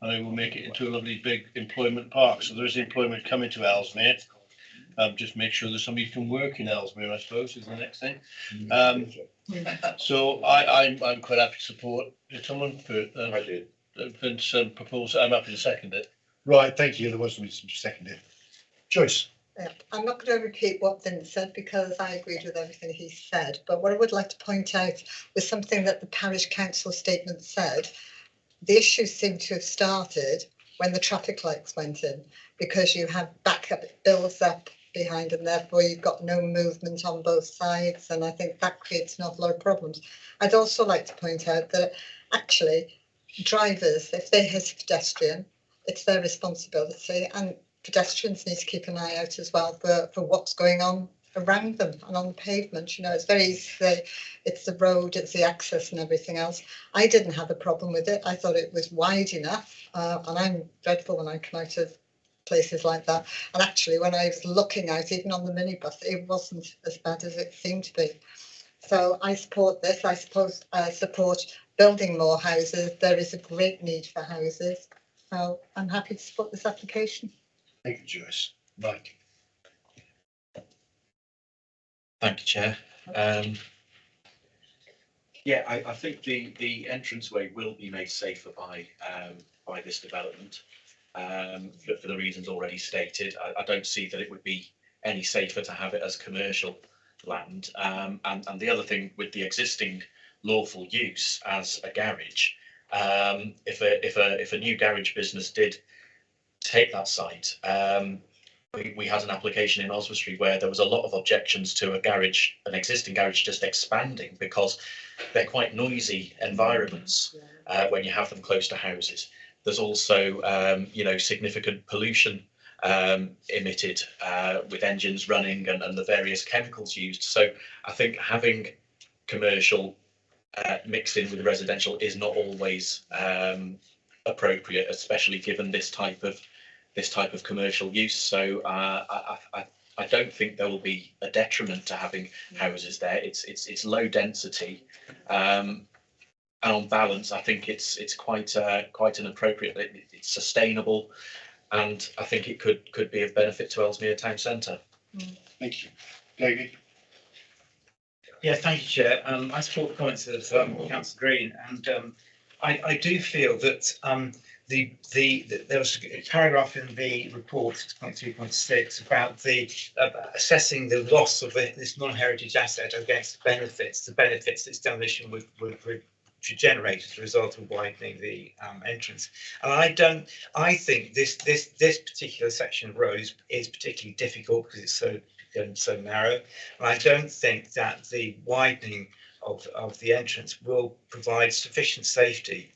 and he will make it into a lovely big employment park. So there is employment coming to Ellesmere. Just make sure there's somebody who can work in Ellesmere, I suppose, is the next thing. So I'm quite happy to support. Did someone put Vince propose? I'm happy to second it. Right, thank you. There was somebody to second it. Joyce. Yeah, I'm not going to repeat what Vince said because I agreed with everything he said. But what I would like to point out was something that the parish council statement said. The issue seemed to have started when the traffic lights went in, because you have backup, it builds up behind, and therefore you've got no movement on both sides. And I think that creates an awful lot of problems. I'd also like to point out that actually drivers, if they hit a pedestrian, it's their responsibility, and pedestrians need to keep an eye out as well for what's going on around them and on the pavement. You know, it's very easy to say it's the road, it's the access and everything else. I didn't have a problem with it. I thought it was wide enough, and I'm dreadful when I come out of places like that. And actually, when I was looking out, even on the minibus, it wasn't as bad as it seemed to be. So I support this. I support building more houses. There is a great need for houses. So I'm happy to support this application. Thank you, Joyce. Mike. Thank you, Chair. Yeah, I think the entranceway will be made safer by this development for the reasons already stated. I don't see that it would be any safer to have it as commercial land. And the other thing with the existing lawful use as a garage, if a new garage business did take that site, we had an application in Oswestry where there was a lot of objections to a garage, an existing garage just expanding because they're quite noisy environments when you have them close to houses. There's also, significant pollution emitted with engines running and the various chemicals used. So I think having commercial mixed in with residential is not always appropriate, especially given this type of commercial use. So I don't think there will be a detriment to having houses there. It's low density, and on balance, I think it's quite an appropriate. It's sustainable, and I think it could be of benefit to Ellesmere town centre. Thank you, David. Yeah, thank you, Chair. I support the comments of Councillor Green, and I do feel that there was a paragraph in the report 6.3.6 about the assessing the loss of this non-heritage asset against the benefits this demolition would generate as a result of widening the entrance. And I think this particular section of road is particularly difficult because it's so narrow, and I don't think that the widening of the entrance will provide sufficient safety,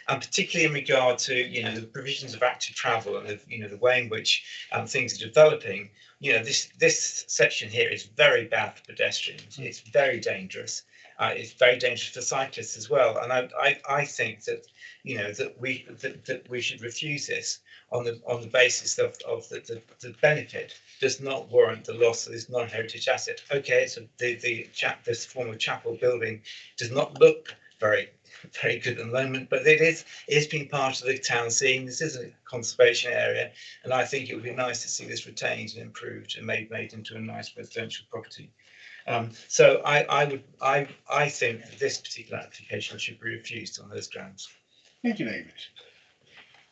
and particularly in regard to the provisions of active travel and the way in which things are developing. This section here is very bad for pedestrians. It's very dangerous. It's very dangerous for cyclists as well. And I think that that we should refuse this on the basis of the benefit does not warrant the loss of this non-heritage asset. Okay, so this former chapel building does not look very good at the moment, but it's been part of the town scene. This is a conservation area, and I think it would be nice to see this retained and improved and made into a nice residential property. So I think that this particular application should be refused on those grounds. Thank you, David.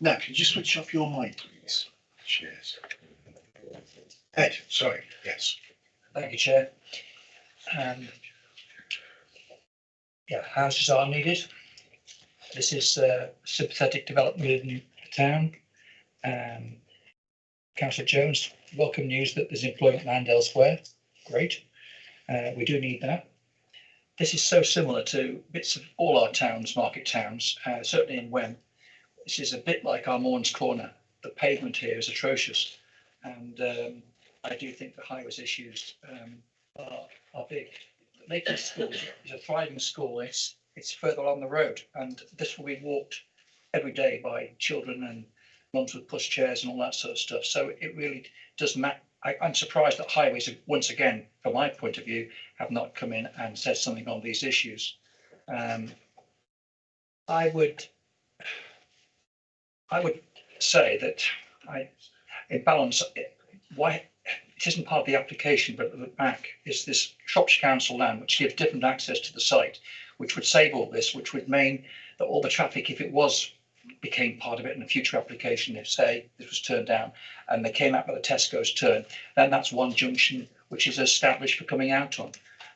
Now, can you switch off your mic, please? Cheers. Ed, sorry, yes. Thank you, Chair. Houses are needed. This is sympathetic development in the town. Councillor Jones, welcome news that there's employment land elsewhere. Great. We do need that. This is so similar to bits of all our towns, market towns, certainly in Wem. This is a bit like our Morns Corner. The pavement here is atrocious, and I do think the highways issues are big. Lakeland School is a thriving school. It's further along the road, and this will be walked every day by children and mums with pushchairs and all that sort of stuff. So it really does matter. I'm surprised that highways, once again, from my point of view, have not come in and said something on these issues. I would say that in balance, why it isn't part of the application, but at the back is this Shropshire Council land, which gives different access to the site, which would save all this, which would mean that all the traffic, if it became part of it in a future application, if say this was turned down and they came out with a Tesco's turn, then that's one junction which is established for coming out on.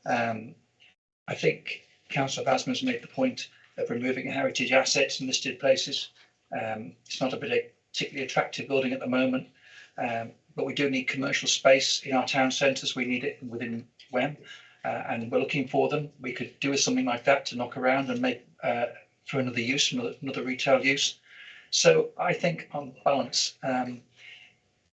I think Councillor Vasman's made the point of removing heritage assets in listed places. It's not a particularly attractive building at the moment, but we do need commercial space in our town centres. We need it within Wem, and we're looking for them. We could do with something like that to knock around and make for another use, another retail use. So I think on balance,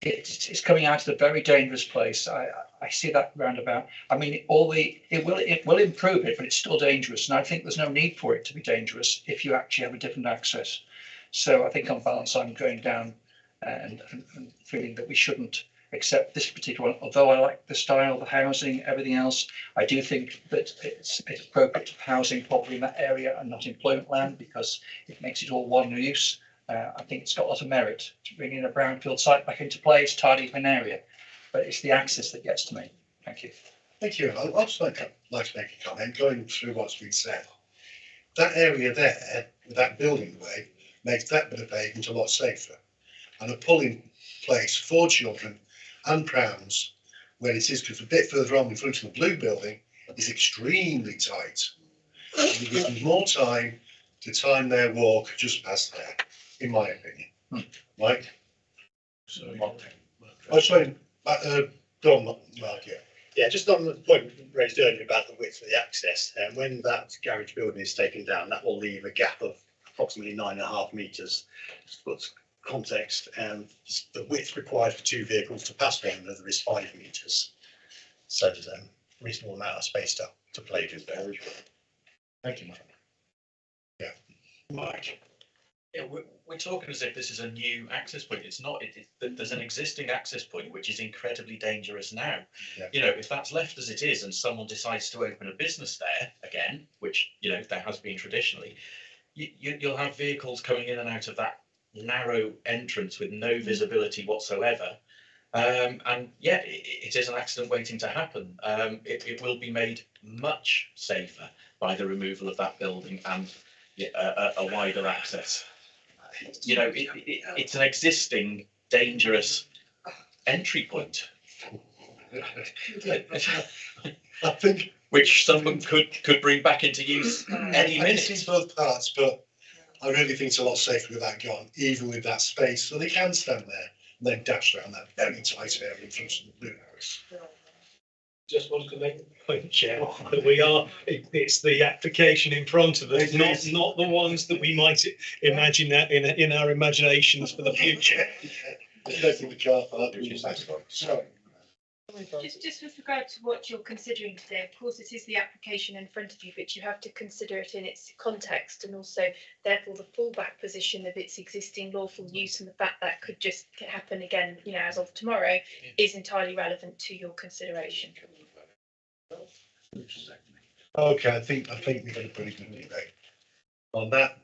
it's coming out of a very dangerous place. I see that roundabout. I mean, it will improve it, but it's still dangerous. And I think there's no need for it to be dangerous if you actually have a different access. So I think on balance, I'm going down and feeling that we shouldn't accept this particular one. Although I like the style, the housing, everything else, I do think that it's appropriate for housing probably in that area and not employment land, because it makes it all one use. I think it's got a lot of merit to bring in a brownfield site back into play. It's tidy up an area, but it's the access that gets to me. Thank you. Thank you. I'd also like to make a comment going through what's been said. That area there, with that building way, makes that bit of pavement a lot safer, and a pulling place for children and prams where it is, because a bit further on in front of the blue building is extremely tight. And it gives them more time to time their walk just past there, in my opinion. Mike? Sorry. Oh, sorry, go on, Mark, yeah. Yeah, just on the point raised earlier about the width of the access, and when that garage building is taken down, that will leave a gap of approximately 9.5 metres. Just to put context, the width required for 2 vehicles to pass one another is 5 metres. So there's a reasonable amount of space to play with there. Thank you, Mark. Yeah, Mike. Yeah, we're talking as if this is a new access point. It's not. There's an existing access point which is incredibly dangerous now. Yeah. You know, if that's left as it is, and someone decides to open a business there again, which there has been traditionally, you'll have vehicles coming in and out of that narrow entrance with no visibility whatsoever. And yeah, it is an accident waiting to happen. It will be made much safer by the removal of that building and a wider access. It's an existing dangerous entry point. I think which someone could bring back into use any minute. I can see both parts, but I really think it's a lot safer with that gone, even with that space, so they can stand there and then dash around that very tight area in front of the blue house. Just wanted to make the point, Chair, that it's the application in front of us, not the ones that we might imagine that in our imaginations for the future. Especially the car park. Sorry. Just with regard to what you're considering today, of course, it is the application in front of you, but you have to consider it in its context and also, therefore, the fallback position of its existing lawful use and the fact that could just happen again, as of tomorrow, is entirely relevant to your consideration. Okay, I think we've got a pretty good debate on that.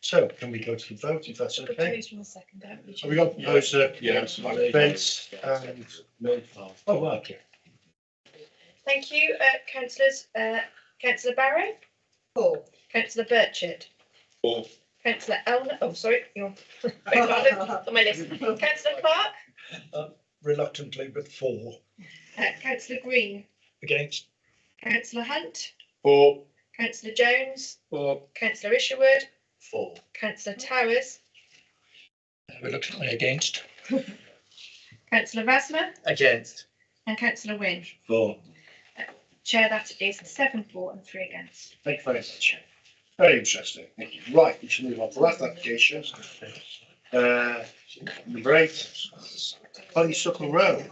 So can we go to the vote if that's okay? Proposed in a second, haven't we? Have we got proposer? Yes. Vince and Milford. Oh, okay. Thank you, councillors. Councillor Barrow? 4. Councillor Burchett? 4. Councillor Elmer? Oh, sorry, you're on my list. Councillor Clark? Reluctantly, but 4. Councillor Green? Against. Councillor Hunt? 4. Councillor Jones? 4. Councillor Isherwood? 4. Councillor Towers? Reluctantly against. Councillor Rasmer? Against. And Councillor Wynne? 4. Chair, that is 7 for and 3 against. Thank you very much. Very interesting. Thank you. Right, we should move on to the last application. Number 8, Honeysuckle Road.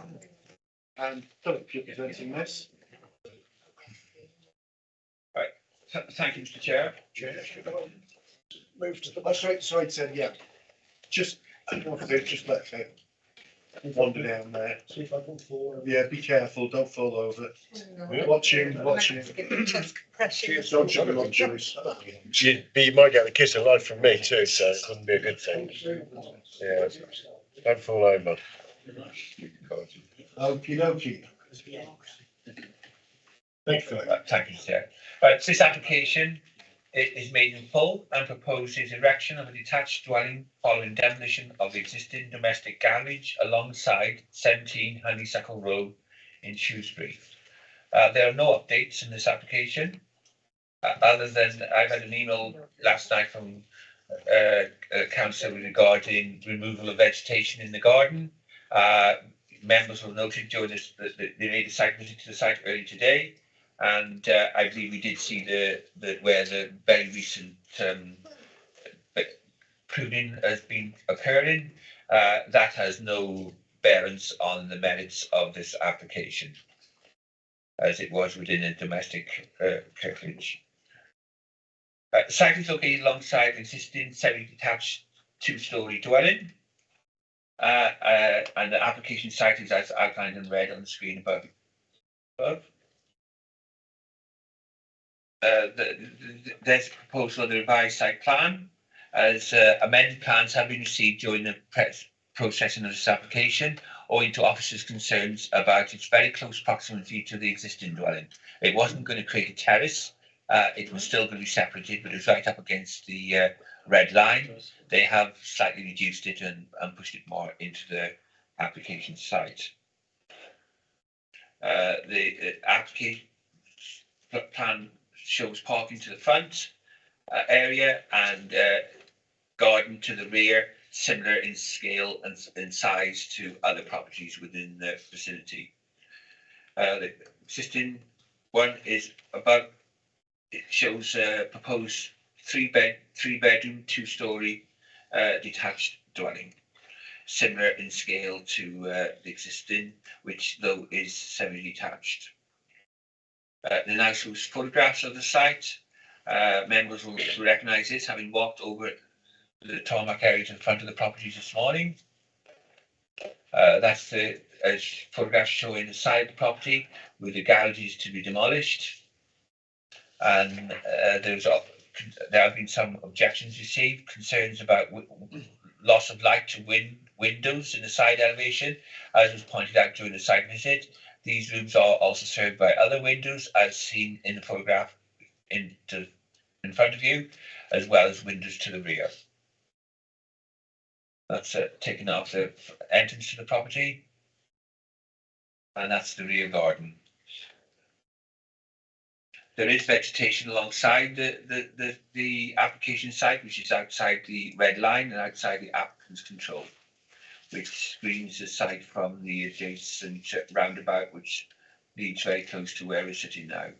And Philip, you're presenting this. Right. Thank you, Mr. Chair. Move to the. Sorry, Ted. Yeah. Just let it wander down there. See if I can fall. Yeah, be careful. Don't fall over. Watch him. You might get a kiss of life from me too, so it wouldn't be a good thing. Yeah, don't fall over. Okie dokie. Thank you. Thank you, Chair. Right, so this application is made in full and proposes erection of a detached dwelling following demolition of the existing domestic garage alongside 17 Honeysuckle Road in Shrewsbury. There are no updates in this application, other than I've had an email last night from council regarding removal of vegetation in the garden. Members will noted during this that they made a site visit to the site early today, and I believe we did see where the very recent pruning has been occurring. That has no bearance on the merits of this application, as it was within a domestic curtilage. The site is located alongside an existing semi-detached 2-storey dwelling, and the application site is as outlined in red on the screen above. There's a proposal of the revised site plan, as amended plans have been received during the processing of this application, owing to officers' concerns about its very close proximity to the existing dwelling. It wasn't going to create a terrace. It was still going to be separated, but it was right up against the red line. They have slightly reduced it and pushed it more into the application site. The application plan shows parking to the front area and garden to the rear, similar in scale and in size to other properties within the vicinity. The existing one is above. It shows a proposed three bedroom, 2-story detached dwelling, similar in scale to the existing, which though is semi-detached. The now shows photographs of the site. Members will recognise this, having walked over the tarmac areas in front of the properties this morning. That's the photographs showing the side of the property with the garages to be demolished. And there have been some objections received, concerns about loss of light to windows in the side elevation, as was pointed out during the site visit. These rooms are also served by other windows, as seen in the photograph in front of you, as well as windows to the rear. That's taken off the entrance to the property, and that's the rear garden. There is vegetation alongside the application site, which is outside the red line and outside the applicant's control, which screens the site from the adjacent roundabout, which leads very close to where we're sitting now.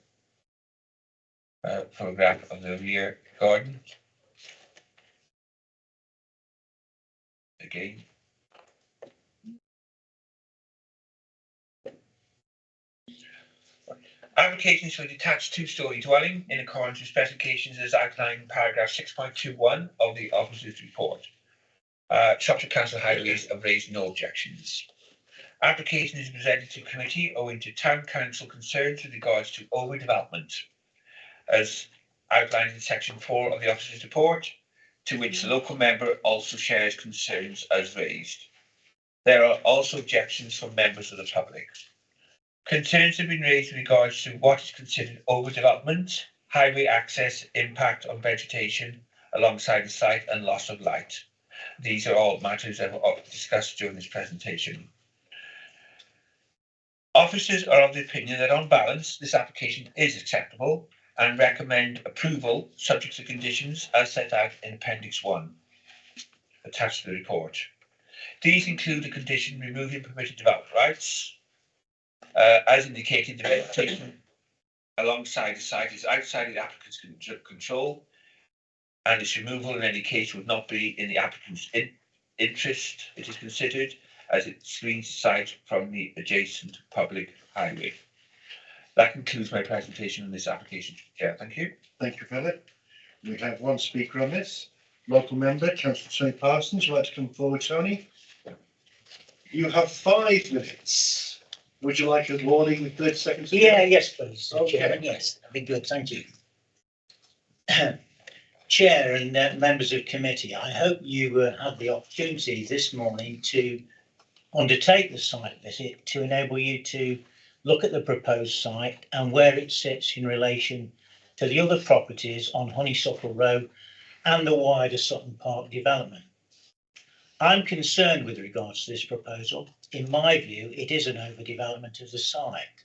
Photograph of the rear garden. Again. Applications for a detached 2-story dwelling in accordance with specifications as outlined in paragraph 6.21 of the officer's report. Shropshire Council Highways have raised no objections. Application is presented to committee owing to Town Council concerns with regards to overdevelopment, as outlined in section 4 of the officer's report, to which the local member also shares concerns as raised. There are also objections from members of the public. Concerns have been raised in regards to what is considered overdevelopment, highway access, impact on vegetation alongside the site, and loss of light. These are all matters that were discussed during this presentation. Officers are of the opinion that on balance, this application is acceptable and recommend approval subject to conditions as set out in Appendix 1, attached to the report. These include the condition removing permitted development rights. As indicated, the vegetation alongside the site is outside the applicant's control, and its removal in any case would not be in the applicant's interest, it is considered, as it screens the site from the adjacent public highway. That concludes my presentation on this application, Chair. Thank you. Thank you, Philip. We have one speaker on this. Local member, Councillor Tony Parsons. Would you like to come forward, Tony? You have 5 minutes. Would you like a warning with 30 seconds? Yes, please. Okay. Chair. Yes, that'd be good. Thank you. Chair and members of committee, I hope you had the opportunity this morning to undertake the site visit to enable you to look at the proposed site and where it sits in relation to the other properties on Honeysuckle Row and the wider Sutton Park development. I'm concerned with regards to this proposal. In my view, it is an overdevelopment of the site.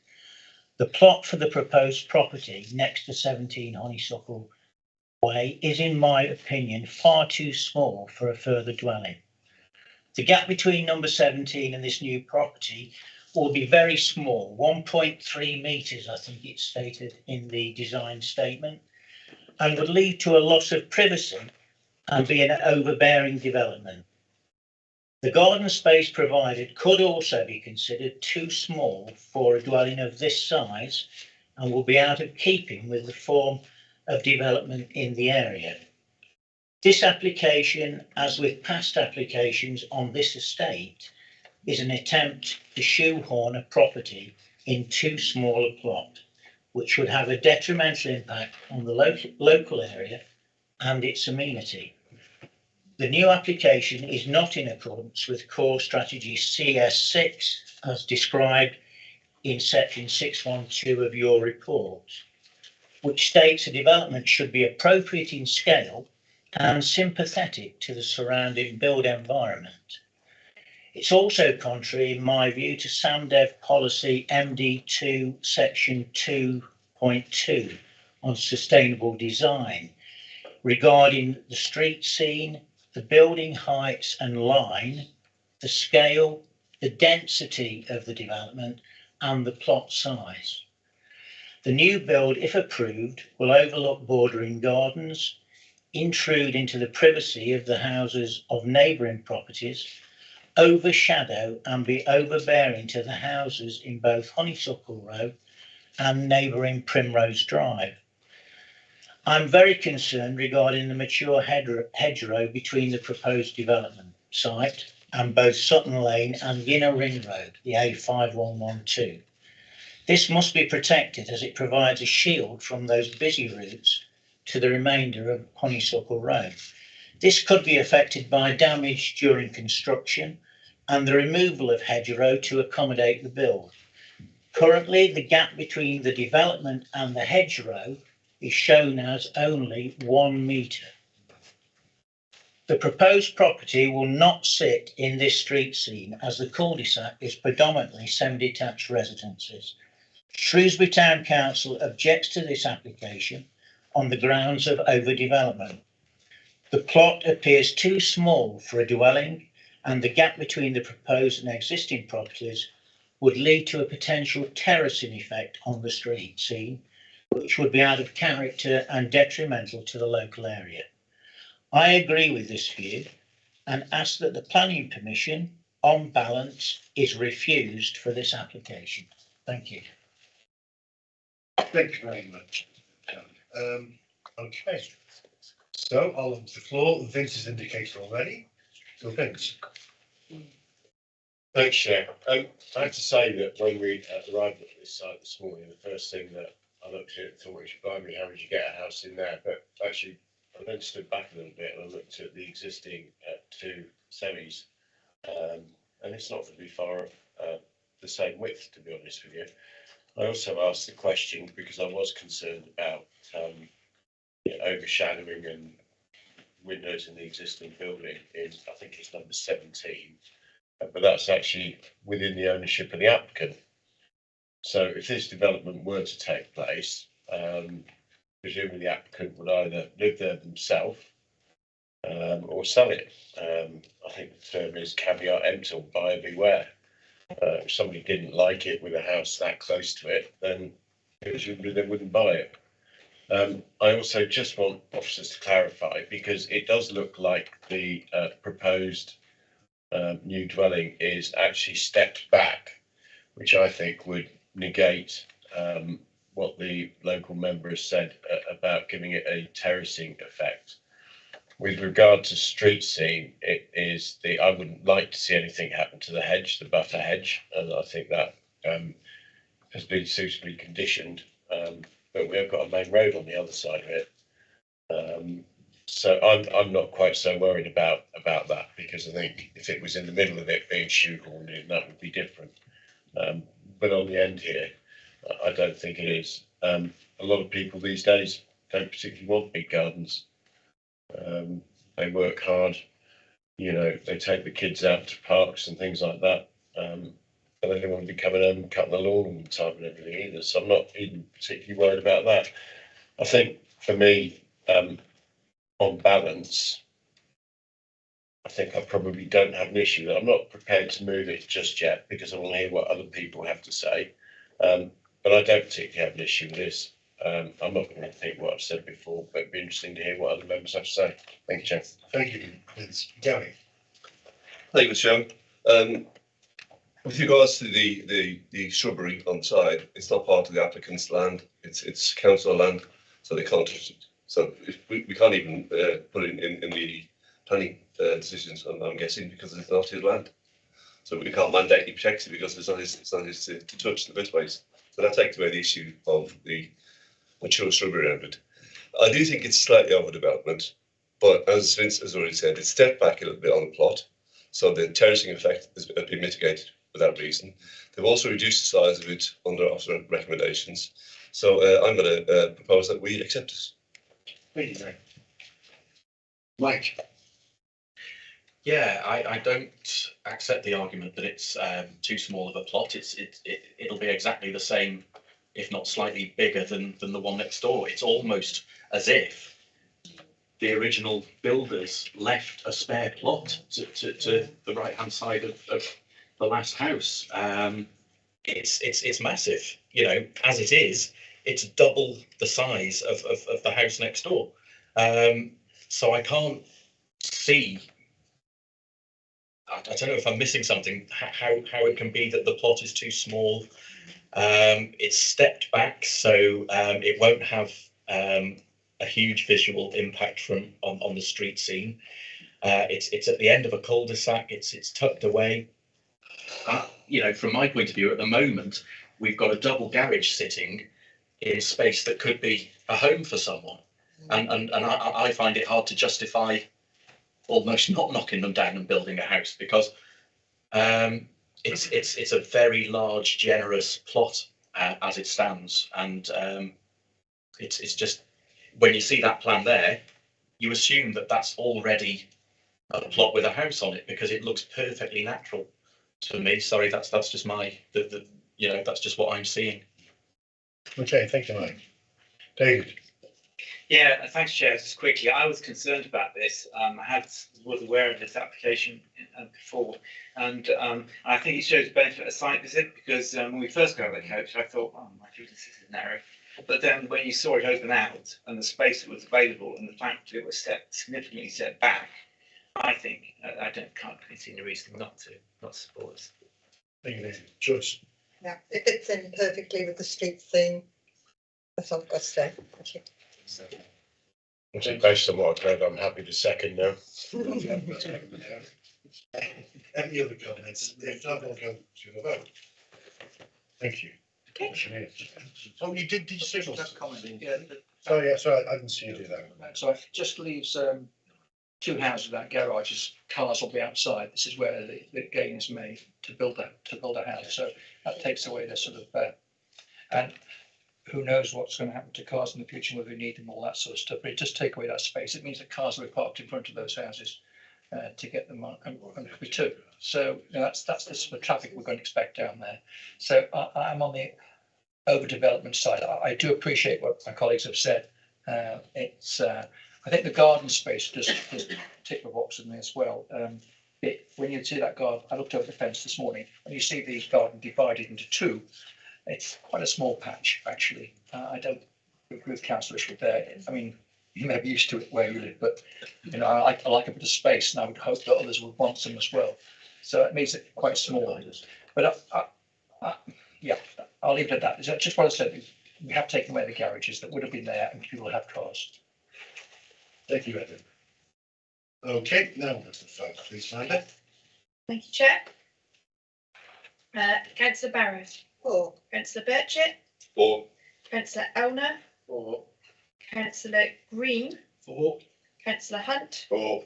The plot for the proposed property next to 17 Honeysuckle Way is, in my opinion, far too small for a further dwelling. The gap between number 17 and this new property will be very small, 1.3 metres, I think it's stated in the design statement, and would lead to a loss of privacy and be an overbearing development. The garden space provided could also be considered too small for a dwelling of this size and will be out of keeping with the form of development in the area. This application, as with past applications on this estate, is an attempt to shoehorn a property in too small a plot, which would have a detrimental impact on the local area and its amenity. The new application is not in accordance with core strategy CS6 as described in section 612 of your report, which states a development should be appropriate in scale and sympathetic to the surrounding built environment. It's also contrary, in my view, to SAMDEV policy MD2 section 2.2 on sustainable design regarding the street scene, the building heights and line, the scale, the density of the development and the plot size. The new build, if approved, will overlook bordering gardens, intrude into the privacy of the houses of neighbouring properties, overshadow and be overbearing to the houses in both Honeysuckle Row and neighbouring Primrose Drive. I'm very concerned regarding the mature hedgerow between the proposed development site and both Sutton Lane and Inner Ring Road, the A5112. This must be protected as it provides a shield from those busy routes to the remainder of Honeysuckle Road. This could be affected by damage during construction and the removal of hedgerow to accommodate the build. Currently, the gap between the development and the hedgerow is shown as only 1 metre. The proposed property will not sit in this street scene as the cul-de-sac is predominantly semi-detached residences. Shrewsbury Town Council objects to this application on the grounds of overdevelopment. The plot appears too small for a dwelling, and the gap between the proposed and existing properties would lead to a potential terracing effect on the street scene, which would be out of character and detrimental to the local area. I agree with this view and ask that the planning permission, on balance, is refused for this application. Thank you. Thank you very much. Okay, so I'll open the floor. Vince has indicated already. So Vince. Thanks, Chair. I have to say that when we arrived at this site this morning, the first thing that I looked at it thought, blimey, how would you get a house in there? But actually, I then stood back a little bit and I looked at the existing 2 semis, and it's not going to be far off the same width, to be honest with you. I also asked the question because I was concerned about overshadowing and windows in the existing building in, I think it's number 17, but that's actually within the ownership of the applicant. So if this development were to take place, presumably the applicant would either live there themselves or sell it. I think the term is caveat emptor, buyer beware. If somebody didn't like it with a house that close to it, then presumably they wouldn't buy it. I also just want officers to clarify, because it does look like the proposed new dwelling is actually stepped back, which I think would negate what the local member has said about giving it a terracing effect. With regard to street scene, it is I wouldn't like to see anything happen to the hedge, the buffer hedge, and I think that has been suitably conditioned. But we have got a main road on the other side of it. So I'm not quite so worried about that, because I think if it was in the middle of it being shoehorned in, that would be different. But on the end here, I don't think it is. A lot of people these days don't particularly want big gardens. They work hard, they take the kids out to parks and things like that. But they don't want to be coming home and cutting the lawn all the time and everything either. So I'm not even particularly worried about that. I think for me, on balance, I think I probably don't have an issue. I'm not prepared to move it just yet because I want to hear what other people have to say. But I don't particularly have an issue with this. I'm not going to repeat what I've said before, but it'd be interesting to hear what other members have to say. Thank you, Chair. Thank you, Vince. Gary. Thank you, Mr. Chairman. With regards to the shrubbery on the side, it's not part of the applicant's land. It's council land, so they can't touch it. So we can't even put it in the planning decisions, I'm guessing, because it's not his land. So we can't mandate he protects it because it's not his to touch in the first place. So that takes away the issue of the mature shrubbery around it. I do think it's slightly overdevelopment, but as Vince has already said, it's stepped back a little bit on the plot. So the terracing effect has been mitigated for that reason. They've also reduced the size of it under officer recommendations. So I'm going to propose that we accept this. Thank you, Mike. Yeah, I don't accept the argument that it's too small of a plot. It'll be exactly the same, if not slightly bigger than the one next door. It's almost as if the original builders left a spare plot to the right hand side of the last house. It's massive, you know, as it is. It's double the size of the house next door. So I can't see. I don't know if I'm missing something. How it can be that the plot is too small. It's stepped back, so it won't have a huge visual impact on the street scene. It's at the end of a cul-de-sac. It's tucked away. You know, from my point of view, at the moment, we've got a double garage sitting in space that could be a home for someone, and I find it hard to justify almost not knocking them down and building a house, because it's a very large, generous plot as it stands, and it's just, when you see that plan there, you assume that that's already a plot with a house on it, because it looks perfectly natural to me. Sorry, that's just my you know, that's just what I'm seeing. Okay, thank you, Mike. David. Yeah, thanks, Chair. Just quickly, I was concerned about this. I was aware of this application before, and I think it shows benefit of site visit, because when we first got the coach, I thought, oh my goodness, this is narrow. But then when you saw it open out and the space that was available and the fact that it was significantly set back, I think can't see any reason not to support this. Thank you, David. Joyce. Yeah, it fits in perfectly with the street scene. That's all I've got to say. Thank you. Actually, based on what I've heard, I'm happy to second now. Any other comments? If not, I'll go to the vote. Thank you. Okay. Oh, you did you say Comment? Yeah. Oh, yeah, sorry, I didn't see you do that. So it just leaves two houses with that garages. Cars will be outside. This is where the gain is made to build a house. So that takes away the sort of and who knows what's going to happen to cars in the future, whether we need them, all that sort of stuff. But it does take away that space. It means that cars will be parked in front of those houses to get them on, and we too. So you know, that's the sort of traffic we're going to expect down there. So I'm on the overdevelopment side. I do appreciate what my colleagues have said. I think the garden space does tick the box in me as well. When you see that garden, I looked over the fence this morning, when you see the garden divided into two, it's quite a small patch, actually. I don't agree with Councillor Ishwood there. I mean, you may be used to it where you live, but you know, I like a bit of space, and I would hope that others would want some as well. So it makes it quite small. But yeah, I'll leave it at that. Just what I said, we have taken away the garages that would have been there, and people have cars. Thank you, Evan. Okay, now we'll go to the vote, please, Amanda. Thank you, Chair. Councillor Barrett. 4. Councillor Birchett. 4. Councillor Elner. 4. Councillor Green. 4. Councillor Hunt. 4.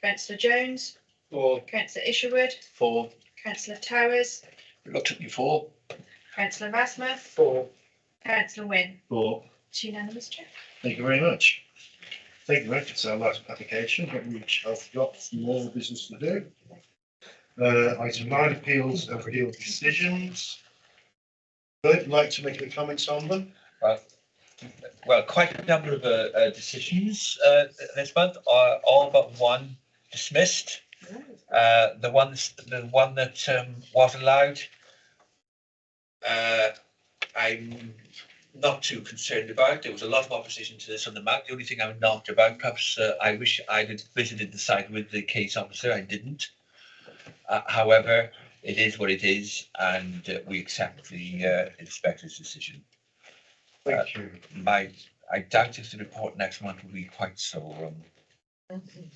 Councillor Jones. 4. Councillor Isherwood. 4. Councillor Towers. Looked at me 4. Councillor Vasma. 4. Councillor Wynne. 4. It's unanimous, Chair. Thank you very much. Thank you very much. It's our last application, which I've got some more business to do. Item 9, appeals and appeal decisions. Would you like to make any comments on them? Well, quite a number of decisions this month. All but one dismissed. The one that was allowed, I'm not too concerned about. There was a lot of opposition to this on the map. The only thing I'm not about, perhaps I wish I'd had visited the site with the case officer. I didn't. However, it is what it is, and we accept the inspector's decision. Thank you. I doubt if the report next month will be quite so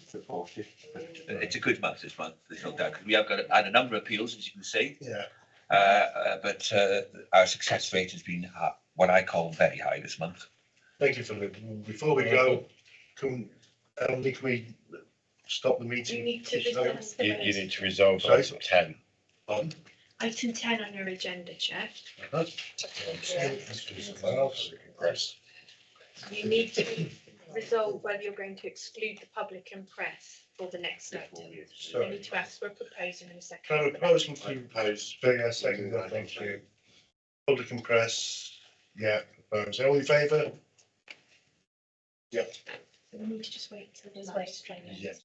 supportive, but it's a good month this month, there's no doubt, because we have had a number of appeals, as you can see. Yeah. But our success rate has been what I call very high this month. Thank you, Philip. Before we go, can we stop the meeting? You need to discuss the You vote. need to resolve Sorry? item 10. On. Item 10 on your agenda, Chair. You need to resolve whether you're going to exclude the public and press for the next item. You need to ask for a proposal in a second. Can I propose and propose? Yeah, second, thank you. Public and press, yeah, propose. All in favour? Yeah. So we need to just wait till the Just live wait. stream. Yes.